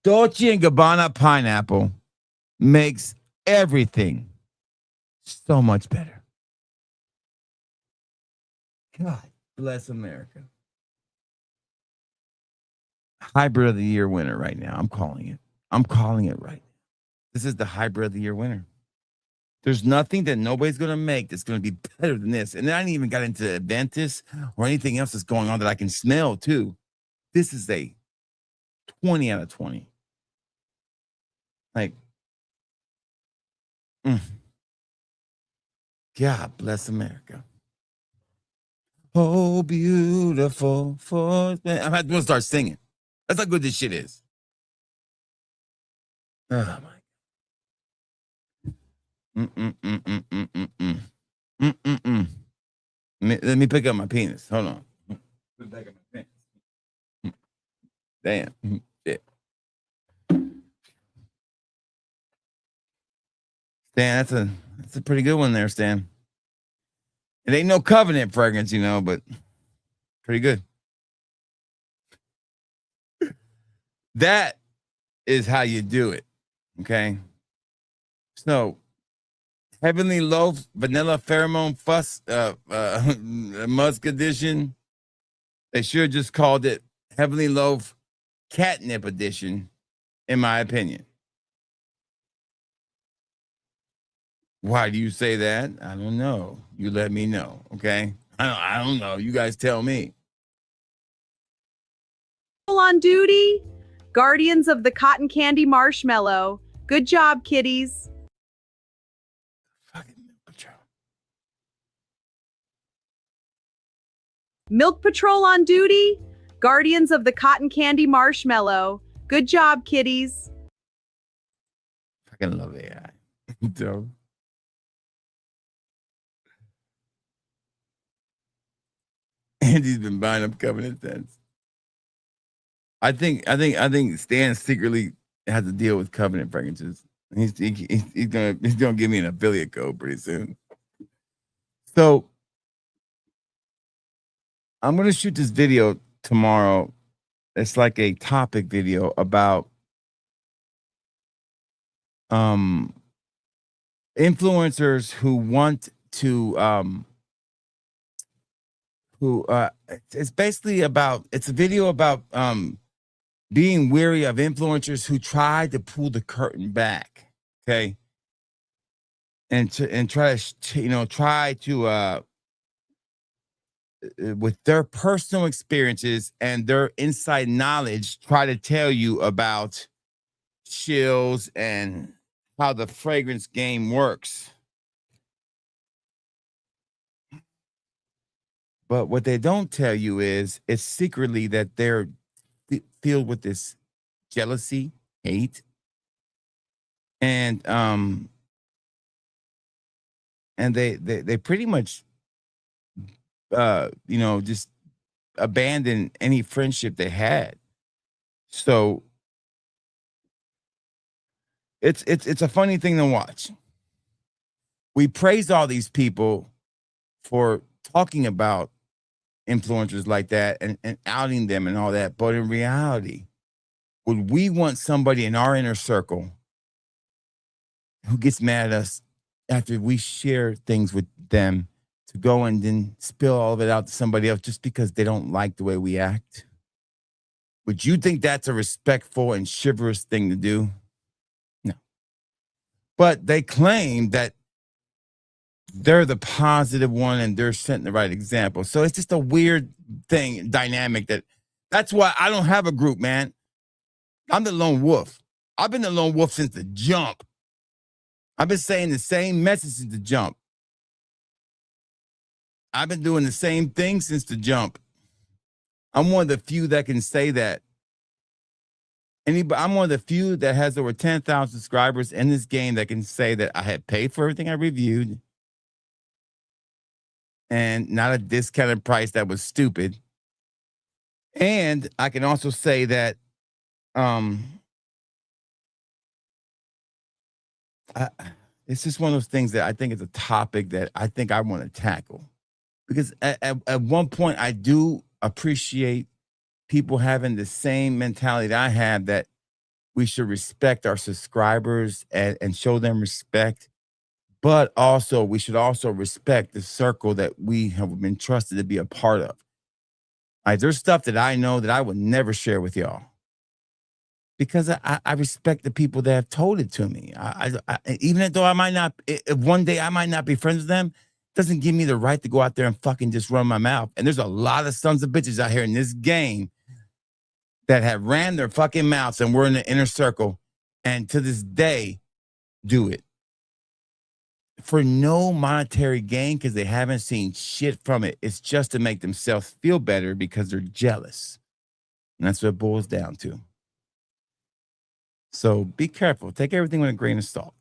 Dolce and Gabbana Pineapple makes everything so much better. God bless America. Hybrid of the Year winner right now. I'm calling it. I'm calling it right now. This is the Hybrid of the Year winner. There's nothing that nobody's going to make that's going to be better than this. And I ain't even got into Adventus or anything else that's going on that I can smell too. This is a 20 out of 20. Like, God bless America. Oh, beautiful. I'm going to start singing. That's how good this shit is. Oh, my. Let me pick up my penis. Hold on. Put it back up my pants. Damn. Shit. Stan, that's a pretty good one there, Stan. It ain't no Covenant fragrance, you know, but pretty good. That is how you do it. Okay. So, Heavenly Loaf Vanilla Pheromone Fuss Musk Edition. They should have just called it Heavenly Loaf Catnip Edition, in my opinion. Why do you say that? I don't know. You let me know, okay? I don't know. You guys tell me. On duty, Guardians of the Cotton Candy Marshmallow. Good job, kiddies. Fucking Milk Patrol. Milk Patrol on duty, Guardians of the Cotton Candy Marshmallow. Good job, kiddies. Fucking love AI. Dope. Andy's been buying up Covenant since. I think Stan secretly has to deal with Covenant fragrances. He's gonna give me an affiliate code pretty soon. So I'm gonna shoot this video tomorrow. It's like a topic video about influencers who want to it's basically about, it's a video about being weary of influencers who try to pull the curtain back, okay, and try to with their personal experiences and their inside knowledge, try to tell you about chills and how the fragrance game works. But what they don't tell you is it's secretly that they're filled with this jealousy, hate, and they pretty much just abandon any friendship they had. So it's a funny thing to watch. we praise all these people for talking about influencers like that and outing them and all that. But in reality, would we want somebody in our inner circle who gets mad at us after we share things with them to go and then spill all of it out to somebody else just because they don't like the way we act? Would you think that's a respectful and chivalrous thing to do? No. But they claim that they're the positive one and they're setting the right example. So it's just a weird thing, dynamic that's why I don't have a group, man. I'm the lone wolf. I've been the lone wolf since the jump. I've been saying the same message since the jump. I've been doing the same thing since the jump. I'm one of the few that can say that. I'm one of the few that has over 10,000 subscribers in this game that can say that I had paid for everything I reviewed and not a discounted price that was stupid. And I can also say that it's just one of those things that I think is a topic that I think I want to tackle. Because at one point, I do appreciate people having the same mentality that I have, that we should respect our subscribers and show them respect. But also, we should also respect the circle that we have been trusted to be a part of. Like, there's stuff that I know that I would never share with y'all because I respect the people that have told it to me. Even though I might not, if one day I might not be friends with them, doesn't give me the right to go out there and fucking just run my mouth. And there's a lot of sons of bitches out here in this game that have ran their fucking mouths and we're in the inner circle and to this day do it for no monetary gain because they haven't seen shit from it. It's just to make themselves feel better because they're jealous. And that's what it boils down to. So be careful. Take everything with a grain of salt.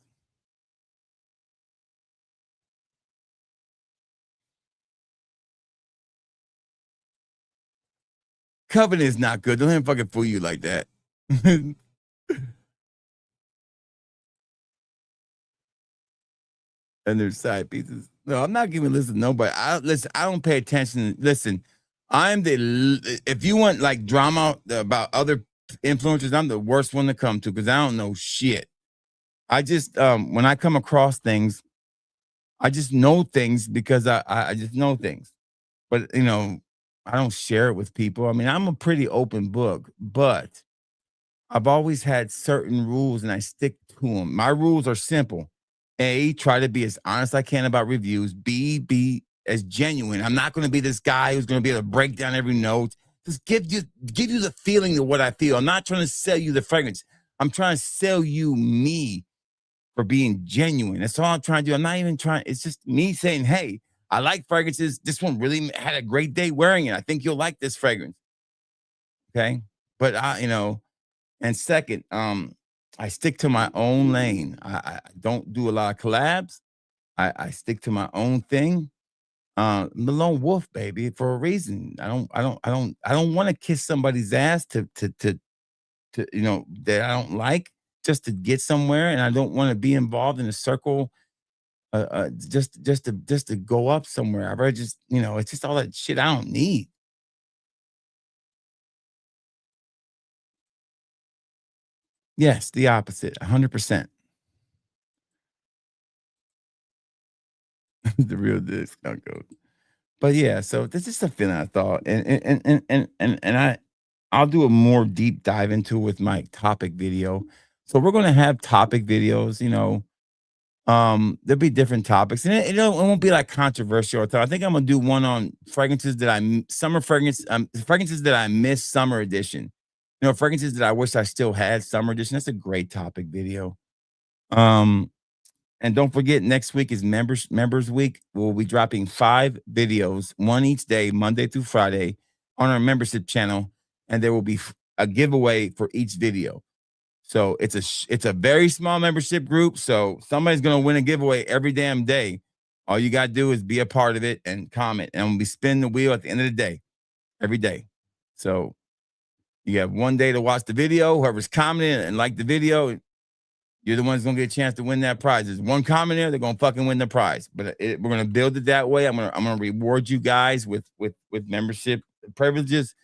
Covenant is not good. Don't let him fucking fool you like that. And there's side pieces. No, I'm not giving listen to nobody. I don't pay attention. Listen, if you want like drama about other influencers, I'm the worst one to come to because I don't know shit. I just when I come across things, I just know things because I just know things. But you know, I don't share it with people. I mean, I'm a pretty open book, but I've always had certain rules and I stick to them. My rules are simple. A, try to be as honest as I can about reviews. B, be as genuine. I'm not going to be this guy who's going to be able to break down every note. Just give you the feeling of what I feel. I'm not trying to sell you the fragrance. I'm trying to sell you me for being genuine. That's all I'm trying to do. I'm not even trying. It's just me saying, hey, I like fragrances. This one really had a great day wearing it. I think you'll like this fragrance. Okay. But and second, I stick to my own lane. I don't do a lot of collabs. I stick to my own thing. I'm the lone wolf, baby, for a reason. I don't want to kiss somebody's ass to that I don't like just to get somewhere, and I don't want to be involved in a circle just to go up somewhere. I'd rather just, it's just all that shit I don't need. Yes, the opposite, 100%. The real discount code. But yeah, so this is a feeling I thought, and I'll do a more deep dive into it with my topic video. So we're gonna have topic videos, there'll be different topics, and it won't be like controversial. I think I'm gonna do one on fragrances that fragrances that I missed summer edition. Fragrances that I wish I still had summer edition. That's a great topic video. And don't forget, next week is members week. We'll be dropping 5 videos, one each day, Monday through Friday, on our membership channel, and there will be a giveaway for each video. So it's a very small membership group. So somebody's gonna win a giveaway every damn day. All you gotta do is be a part of it and comment, and we'll be spinning the wheel at the end of the day, every day. So you have one day to watch the video. Whoever's commenting and like the video, you're the ones gonna get a chance to win that prize. There's one comment there, they're gonna fucking win the prize. But we're gonna build it that way. I'm gonna reward you guys with membership privileges,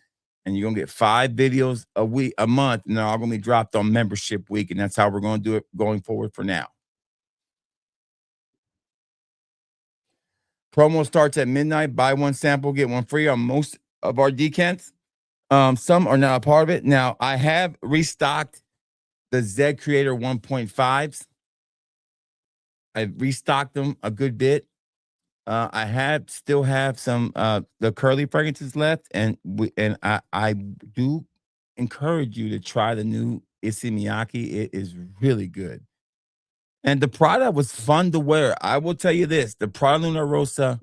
and you're gonna get 5 videos a month, and they're all gonna be dropped on membership week, and that's how we're gonna do it going forward for now. Promo starts at midnight. Buy one sample, get one free on most of our decants. Some are not a part of it. Now, I have restocked the Z Creator 1.5s. I've restocked them a good bit. I still have some the curly fragrances left, and I do encourage you to try the new Issey Miyake. It is really good. And the product was fun to wear. I will tell you this, the Prada Luna Rossa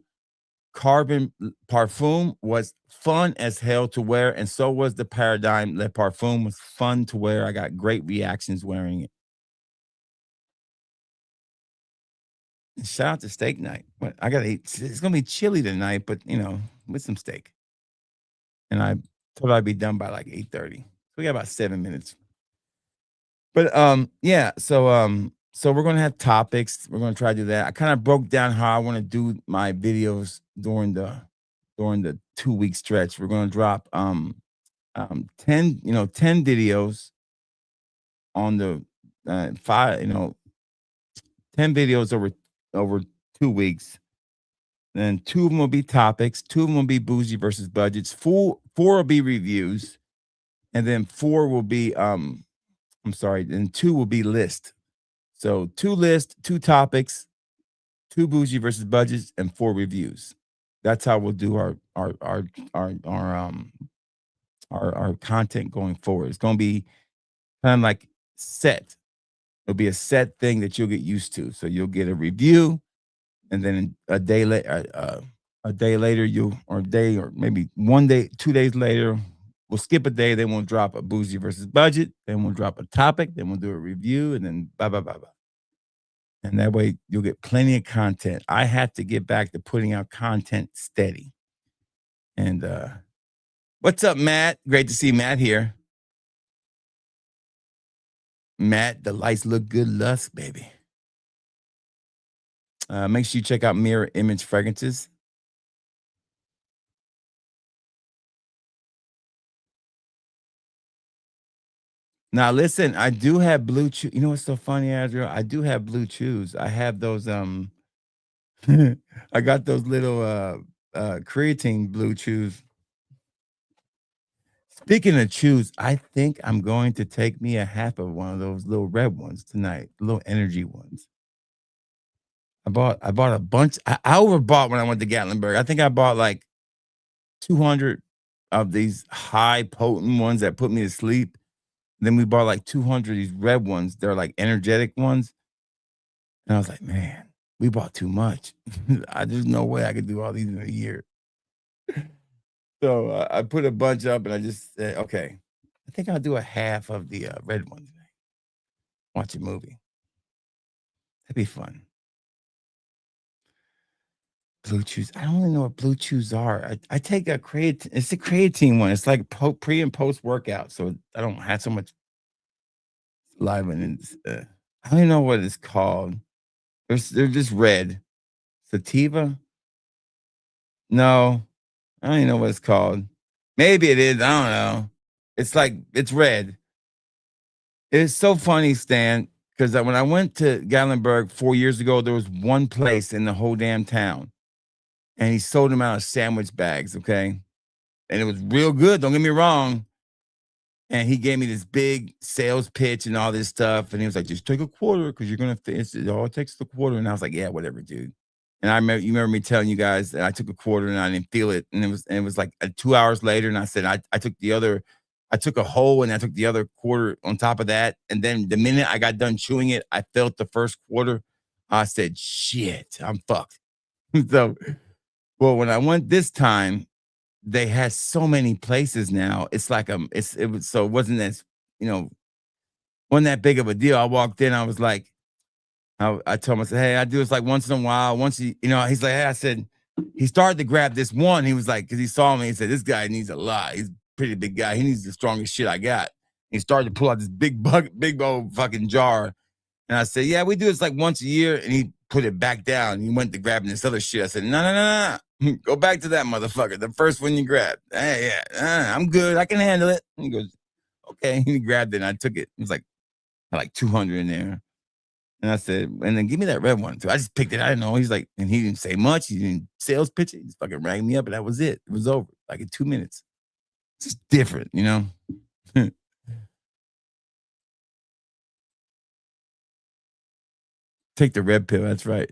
Carbon Parfum was fun as hell to wear, and so was the Paradigm Le Parfum was fun to wear. I got great reactions wearing it. And shout out to steak night. I gotta eat. It's gonna be chilly tonight, but with some steak. And I thought I'd be done by like 8:30. So we got about 7 minutes. But yeah, so we're gonna have topics. We're gonna try to do that. I kind of broke down how I want to do my videos during the 2-week stretch. We're gonna drop 10 videos on the 10 videos over 2 weeks. Then 2 of them will be topics, 2 of them will be bougie versus budgets, 4 will be reviews, and then 4 will be and 2 will be list. So 2 lists, 2 topics, 2 bougie versus budgets, and 4 reviews. That's how we'll do our content going forward. It's gonna be kind of like set. It'll be a set thing that you'll get used to. So you'll get a review, and then a day later, or maybe 1 day, 2 days later, we'll skip a day. Then we'll drop a bougie versus budget. Then we'll drop a topic. Then we'll do a review, and then blah blah blah blah. And that way you'll get plenty of content. I have to get back to putting out content steady. And what's up, Matt? Great to see Matt here. Matt, the lights look good, lust, baby. Make sure you check out Mirror Image Fragrances. Now, listen, I do have blue chew. You know what's so funny, Adriel? I do have blue chews. I have those, I got those little creatine blue chews. Speaking of chews, I think I'm going to take me a half of one of those little red ones tonight, little energy ones. I bought a bunch. I overbought when I went to Gatlinburg. I think I bought like 200 of these high potent ones that put me to sleep. Then we bought like 200 of these red ones. They're like energetic ones. And I was like, man, we bought too much. There's no way I could do all these in a year. So I put a bunch up, and I just said, okay, I think I'll do a half of the red one tonight. Watch a movie. That'd be fun. Blue chews. I don't really know what blue chews are. I take a creatine. It's a creatine one. It's like pre and post workout, so I don't have so much live in it. I don't even know what it's called. They're just red. Sativa? No, I don't even know what it's called. Maybe it is. I don't know. It's red. It's so funny, Stan, because when I went to Gatlinburg 4 years ago, there was one place in the whole damn town. And he sold them out of sandwich bags, okay? And it was real good, don't get me wrong. And he gave me this big sales pitch and all this stuff. And he was like, just take a quarter because you're going to finish it. All it takes is a quarter. And I was like, yeah, whatever, dude. And you remember me telling you guys that I took a quarter and I didn't feel it. And it was like 2 hours later. And I said, I took a whole and I took the other quarter on top of that. And then the minute I got done chewing it, I felt the first quarter. I said, shit, I'm fucked. So, well, when I went this time, they had so many places now. It's like it wasn't as, wasn't that big of a deal. I walked in, I was like, I told him, I said, hey, I do this like once in a while. He's like, hey, I said, he started to grab this one. He was like, because he saw me, he said, this guy needs a lot. He's a pretty big guy. He needs the strongest shit I got. He started to pull out this big old fucking jar. And And I said, yeah, we do this like once a year. And he put it back down. He went to grabbing this other shit. I said, no. Go back to that motherfucker. The first one you grabbed. Hey, yeah, I'm good. I can handle it. And he goes, okay. And he grabbed it and I took it. It was like 200 in there. And I said, and then give me that red one too. I just picked it. I didn't know. He's like, and he didn't say much. He didn't sales pitch it. He just fucking rang me up and that was it. It was over. Like in 2 minutes. It's just different, you know? Take the red pill. That's right.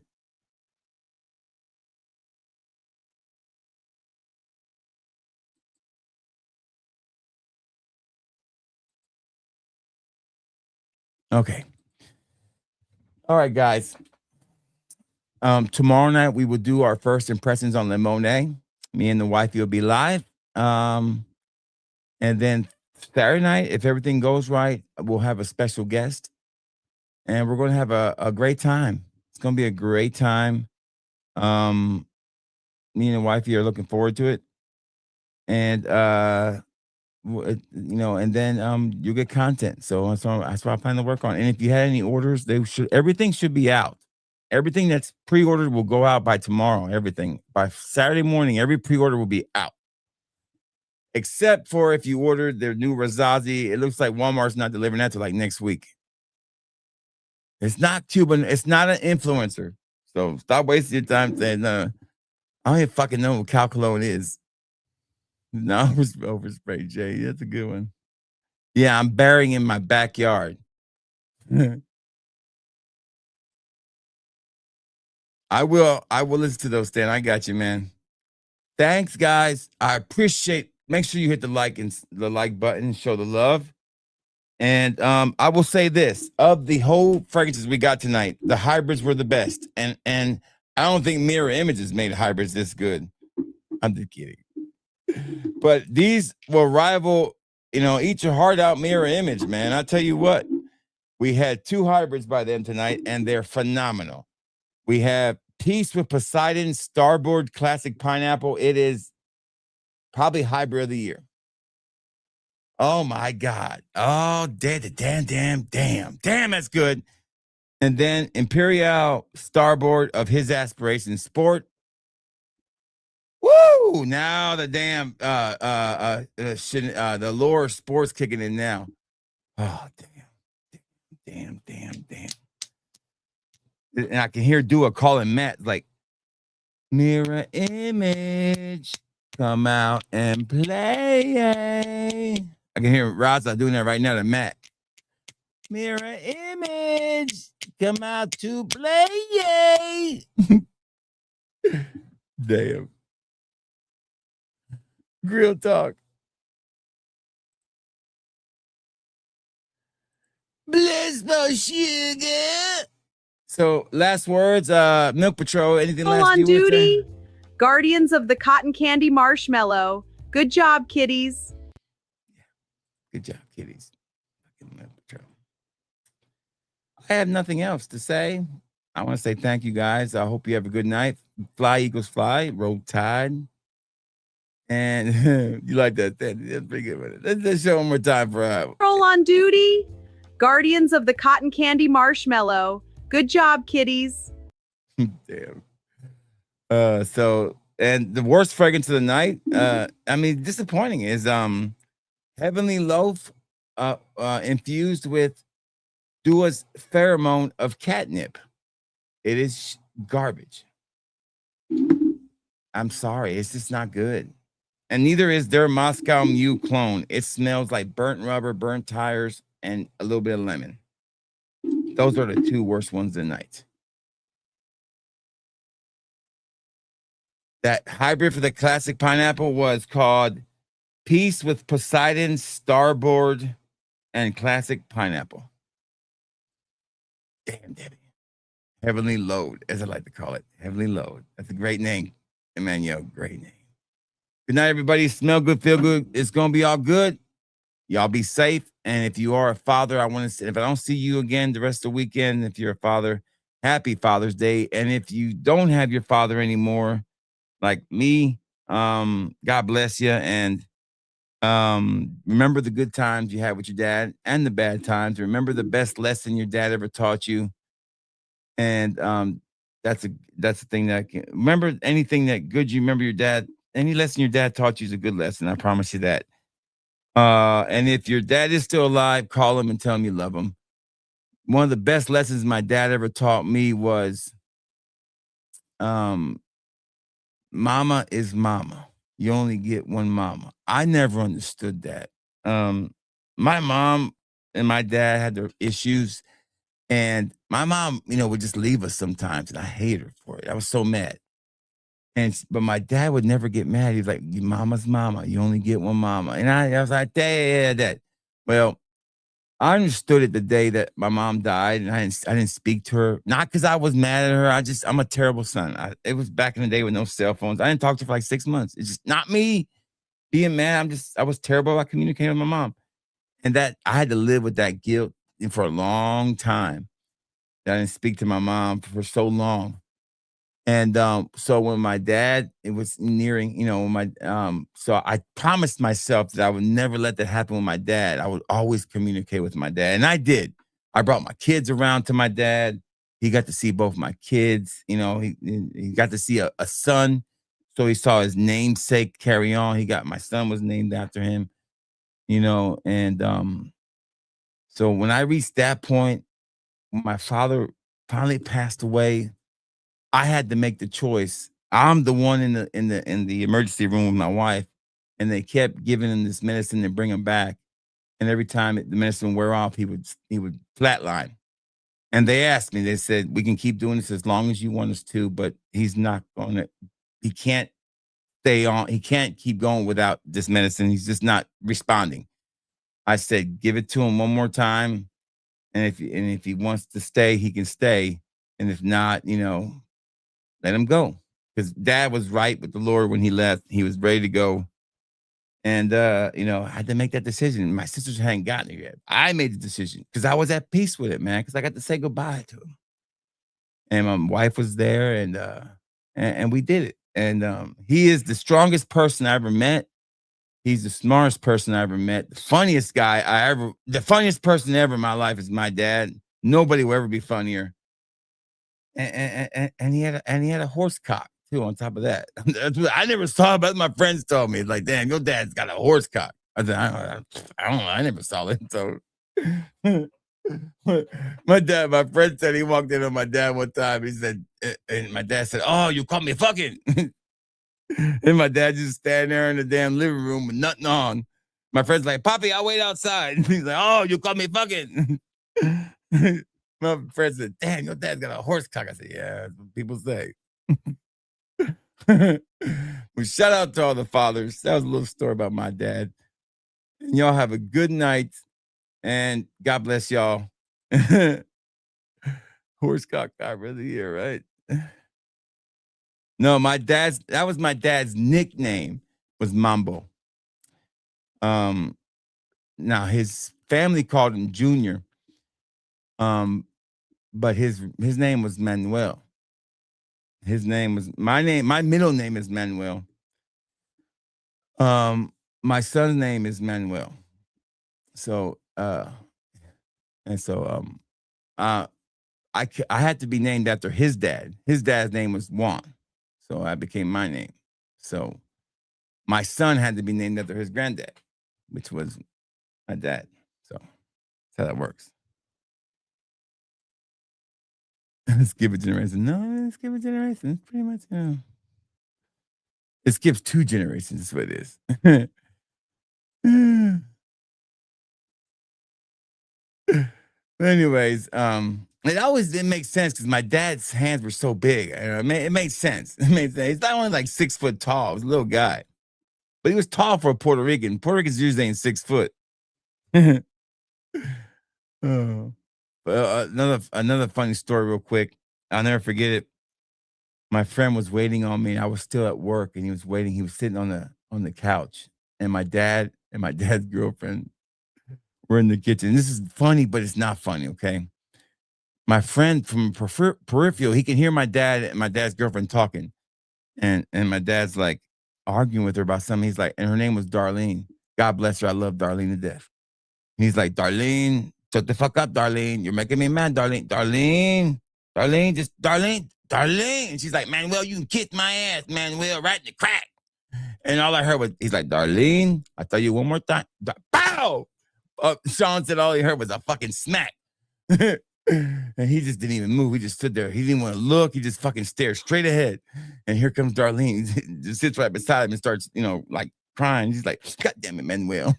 Okay. All right, guys. Tomorrow night we will do our first impressions on Lemonade. Me and the wifey will be live. And then Saturday night, if everything goes right, we'll have a special guest. And we're going to have a great time. It's going to be a great time. Me and the wifey are looking forward to it. And and then you'll get content. So that's what I plan to work on. And if you had any orders, everything should be out. Everything that's pre-ordered will go out by tomorrow. Everything by Saturday morning, every pre-order will be out. Except for if you ordered their new Razazi, it looks like Walmart's not delivering that till like next week. It's not Cuban. It's not an influencer. So stop wasting your time saying, I don't even fucking know what Cal Cologne is. No, overspray, Jay. That's a good one. Yeah, I'm burying in my backyard. I will listen to those, Stan. I got you, man. Thanks, guys. I appreciate. Make sure you hit the like button, show the love. And I will say this: of the whole fragrances we got tonight, the hybrids were the best. And I don't think Mirror Images made hybrids this good. I'm just kidding. But these will rival, eat your heart out Mirror Image, man. I tell you what, we had 2 hybrids by them tonight, and they're phenomenal. We have Peace with Poseidon Starboard Classic Pineapple. It is probably hybrid of the year. Oh my God. Oh, damn, that's good. And then Imperial Starboard of His Aspiration Sport. Woo! Now the damn the Lure Sports kicking in now. Oh, damn. And I can hear Dua calling Matt like, Mirror Image, come out and play. I can hear Raza doing that right now to Matt. Mirror Image, come out to play. Damn. Real talk. Bless the sugar. So, last words, Milk Patrol, anything Full last on you would say? duty. Guardians of the Cotton Candy Marshmallow. Good job, kiddies. Good job, kiddies. Milk Patrol. I have nothing else to say. I want to say thank you, guys. I hope you have a good night. Fly, Eagles, fly. Roll Tide. And you like that? That's pretty good. Let's show one more time for Roll on duty. Guardians of the Cotton Candy Marshmallow. Good job, kiddies. Damn. So, and the worst fragrance of the night, disappointing is Heavenly Loaf infused with Dua's pheromone of catnip. It is garbage. I'm sorry, it's just not good. And neither is their Moscow Mule clone. It smells like burnt rubber, burnt tires, and a little bit of lemon. Those are the 2 worst ones of the night. That hybrid for the classic pineapple was called Peace with Poseidon Starboard and Classic Pineapple. Damn, Debbie. Heavenly Load, as I like to call it. Heavenly Load. That's a great name, Emmanuel. Great name. Good night, everybody. Smell good, feel good. It's going to be all good. Y'all be safe. And if you are a father, I want to say, if I don't see you again the rest of the weekend, if you're a father, happy Father's Day. And if you don't have your father anymore, like me, God bless you. And Remember the good times you had with your dad and the bad times. Remember the best lesson your dad ever taught you. And that's a that's the thing that can remember anything that good you remember your dad, any lesson your dad taught you is a good lesson. I promise you that. And if your dad is still alive, call him and tell him you love him. One of the best lessons my dad ever taught me was um mama is mama. You only get one mama. I never understood that. Um, my mom and my dad had their issues, and my mom, would just leave us sometimes, and I hate her for it. I was so mad. But my dad would never get mad. He's like, "Your mama's mama. You only get one mama." And I was like, Dad. Well, I understood it the day that my mom died, and I didn't speak to her. Not because I was mad at her. I'm a terrible son. It was back in the day with no cell phones. I didn't talk to her for like 6 months. It's just not me being mad. I was terrible about communicating with my mom, and that I had to live with that guilt for a long time. That I didn't speak to my mom for so long. And so when my dad, it was nearing, when so I promised myself that I would never let that happen with my dad. I would always communicate with my dad. And I did. I brought my kids around to my dad. He got to see both my kids. He got to see a son. So he saw his namesake carry on. My son was named after him, and so when I reached that point, when my father finally passed away, I had to make the choice. I'm the one in the emergency room with my wife, and they kept giving him this medicine to bring him back. And every time the medicine wear off, he would flatline. And they asked me, they said, "We can keep doing this as long as you want us to, but he's not going to. He can't stay on. He can't keep going without this medicine. He's just not responding." I said, "Give it to him one more time, and if he wants to stay, he can stay, and if not, let him go." Because dad was right with the Lord when he left. He was ready to go. And I had to make that decision. My sisters hadn't gotten it yet. I made the decision because I was at peace with it, man. Because I got to say goodbye to him. And my wife was there, and we did it. And he is the strongest person I ever met. He's the smartest person I ever met. The funniest person ever in my life is my dad. Nobody will ever be funnier. And he had a horse cock too. On top of that, that's what I never saw, but my friends told me, like, "Damn, your dad's got a horse cock." I said, "I don't know. I never saw it." So, my friend said he walked in on my dad one time. He said, and my dad said, "Oh, you caught me fucking." And my dad just standing there in the damn living room with nothing on. My friend's like, "Poppy, I'll wait outside." He's like, "Oh, you caught me fucking." My friend said, "Damn, your dad's got a horse cock." I said, "Yeah, that's what people say." Well, shout out to all the fathers. That was a little story about my dad. And y'all have a good night, and God bless y'all. Horse cock guy, really here, right? No, that was my dad's nickname, was Mambo. Now his family called him Junior. But his name was Manuel. My middle name is Manuel. My son's name is Manuel. So I had to be named after his dad. His dad's name was Juan. So I became my name. So my son had to be named after his granddad, which was my dad. So that's how that works. Let's give a generation. No, let's give a generation. It's pretty much, it skips 2 generations, is what it is. Anyways, it didn't make sense because my dad's hands were so big. It made sense. It made sense. He's not only like 6 foot tall. He was a little guy. But he was tall for a Puerto Rican. Puerto Ricans usually ain't 6 foot. Oh. Another funny story real quick. I'll never forget it. My friend was waiting on me. I was still at work, and he was waiting. He was sitting on the couch, and my dad and my dad's girlfriend were in the kitchen. This is funny, but it's not funny, okay? My friend from peripheral, he can hear my dad and my dad's girlfriend talking, and my dad's like arguing with her about something. He's like, and her name was Darlene. God bless her. I love Darlene to death. He's like, Darlene, shut the fuck up, Darlene. You're making me mad, Darlene. Darlene, Darlene. And she's like, Manuel, you can kiss my ass, Manuel, right in the crack. And all I heard was, he's like, Darlene, I tell you one more time. Pow! Sean said all he heard was a fucking smack. And he just didn't even move. He just stood there. He didn't want to look. He just fucking stared straight ahead. And here comes Darlene. He just sits right beside him and starts, like crying. He's like, God damn it, Manuel.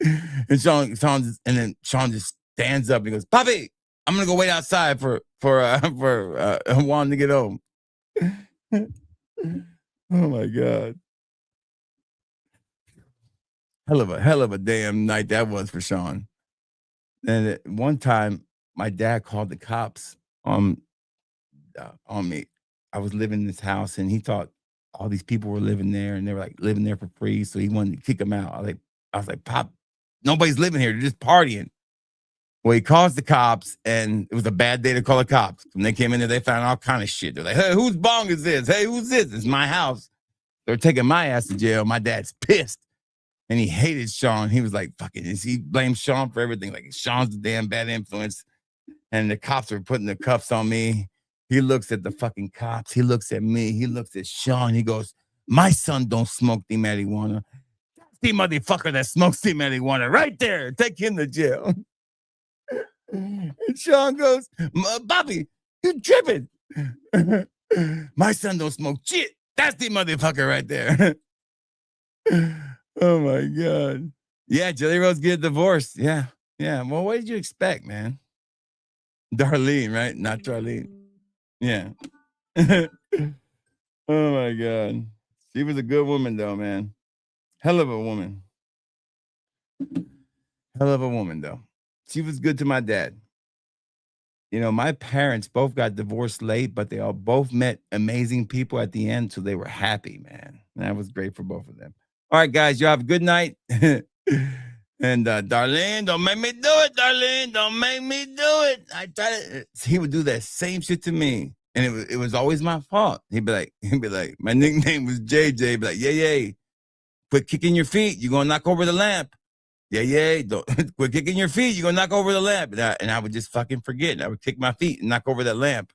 And Sean just stands up and he goes, Poppy, I'm gonna go wait outside for Juan to get home. Oh my God. Hell of a damn night that was for Sean. And at one time, my dad called the cops on me. I was living in this house and he thought all these people were living there and they were like living there for free. So he wanted to kick them out. I was like, Pop, nobody's living here. They're just partying. Well, he calls the cops and it was a bad day to call the cops. When they came in there, they found all kind of shit. They're like, hey, whose bong is this? Hey, who's this? It's my house. They're taking my ass to jail. My dad's pissed. And he hated Sean. He was like, fucking, he blamed Sean for everything. Like, Sean's the damn bad influence. And the cops are putting the cuffs on me. He looks at the fucking cops. He looks at me. He looks at Sean. He goes, my son don't smoke the marijuana. That's the motherfucker that smokes the marijuana right there. Take him to jail. And Sean goes, Bobby, you tripping. My son don't smoke shit. That's the motherfucker right there. Oh my God. Yeah, Jelly Roll's get divorced. Yeah. Well, what did you expect, man? Darlene, right? Not Charlene. Yeah. Oh my God. She was a good woman though, man. Hell of a woman. Hell of a woman though. She was good to my dad. My parents both got divorced late, but they all both met amazing people at the end, so they were happy, man. And that was great for both of them. All right, guys, you have a good night. And Darlene, don't make me do it, Darlene. Don't make me do it. I try to. He would do that same shit to me, and it was always my fault. He'd be like, my nickname was JJ. He'd be like, yeah, quit kicking your feet. You're gonna knock over the lamp. Yeah, don't quit kicking your feet. You're gonna knock over the lamp. And I would just fucking forget. And I would kick my feet and knock over that lamp.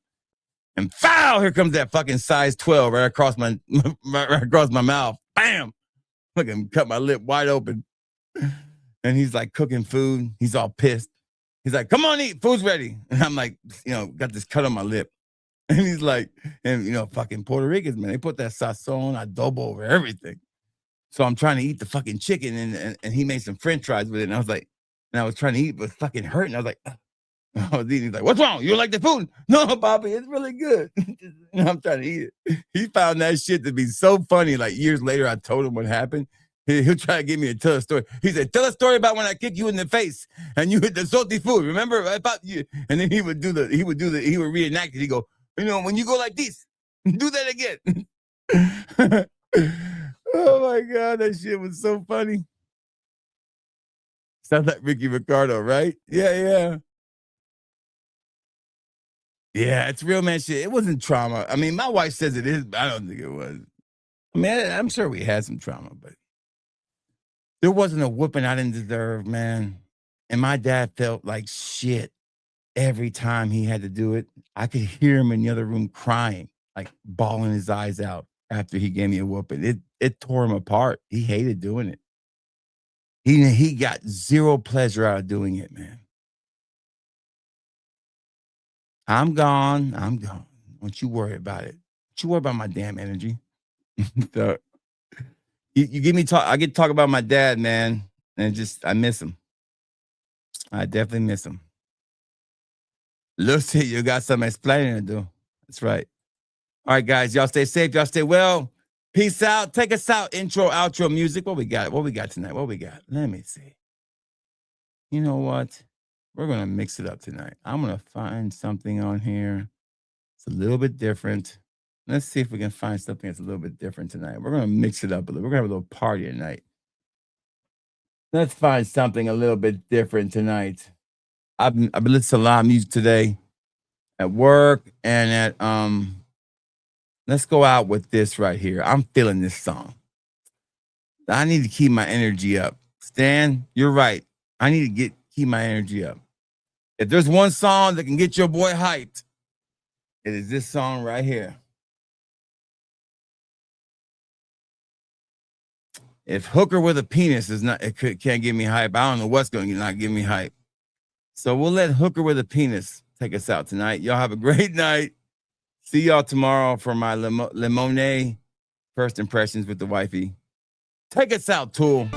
And foul, here comes that fucking size 12 right across my mouth. Bam! Fucking cut my lip wide open. And he's like cooking food. He's all pissed. He's like, come on, eat. Food's ready. And I'm like, got this cut on my lip. And he's like, fucking Puerto Ricans, man, they put that sazon, adobo over everything. So I'm trying to eat the fucking chicken and he made some French fries with it. And I was like, I was trying to eat, but fucking hurting. I was like, I was eating. He's like, what's wrong? You don't like the food? No, Bobby, it's really good. And I'm trying to eat it. He found that shit to be so funny. Like years later, I told him what happened. He'll try to get me to tell a story. He said, tell a story about when I kicked you in the face and you hit the salty food. Remember about you? And then he would reenact it. He'd go, when you go like this, do that again. Oh my God, that shit was so funny. Sounds like Ricky Ricardo, right? Yeah. Yeah, it's real man shit. It wasn't trauma. I mean, my wife says it is, but I don't think it was. I mean, I'm sure we had some trauma, but there wasn't a whooping I didn't deserve, man. And my dad felt like shit every time he had to do it. I could hear him in the other room crying, like bawling his eyes out after he gave me a whooping. It tore him apart. He hated doing it. He got zero pleasure out of doing it, man. I'm gone. Don't you worry about it. Don't you worry about my damn energy. So, you give me talk. I get to talk about my dad, man, and I miss him. I definitely miss him. Lucy, you got some explaining to do. That's right. All right, guys, y'all stay safe. Y'all stay well. Peace out. Take us out. Intro, outro music. What we got? What we got tonight? What we got? Let me see. You know what? We're going to mix it up tonight. I'm going to find something on here. It's a little bit different. Let's see if we can find something that's a little bit different tonight. We're going to mix it up a little. We're going to have a little party tonight. Let's find something a little bit different tonight. I've been listening to a lot of music today at work and at let's go out with this right here. I'm feeling this song. I need to keep my energy up. Stan, you're right. I need to keep my energy up. If there's one song that can get your boy hyped, it is this song right here. If Hooker with a Penis is not, can't get me hype, I don't know what's going to not give me hype. So we'll let Hooker with a Penis take us out tonight. Y'all have a great night. See y'all tomorrow for my Lemonade first impressions with the wifey. Take us out, Tool.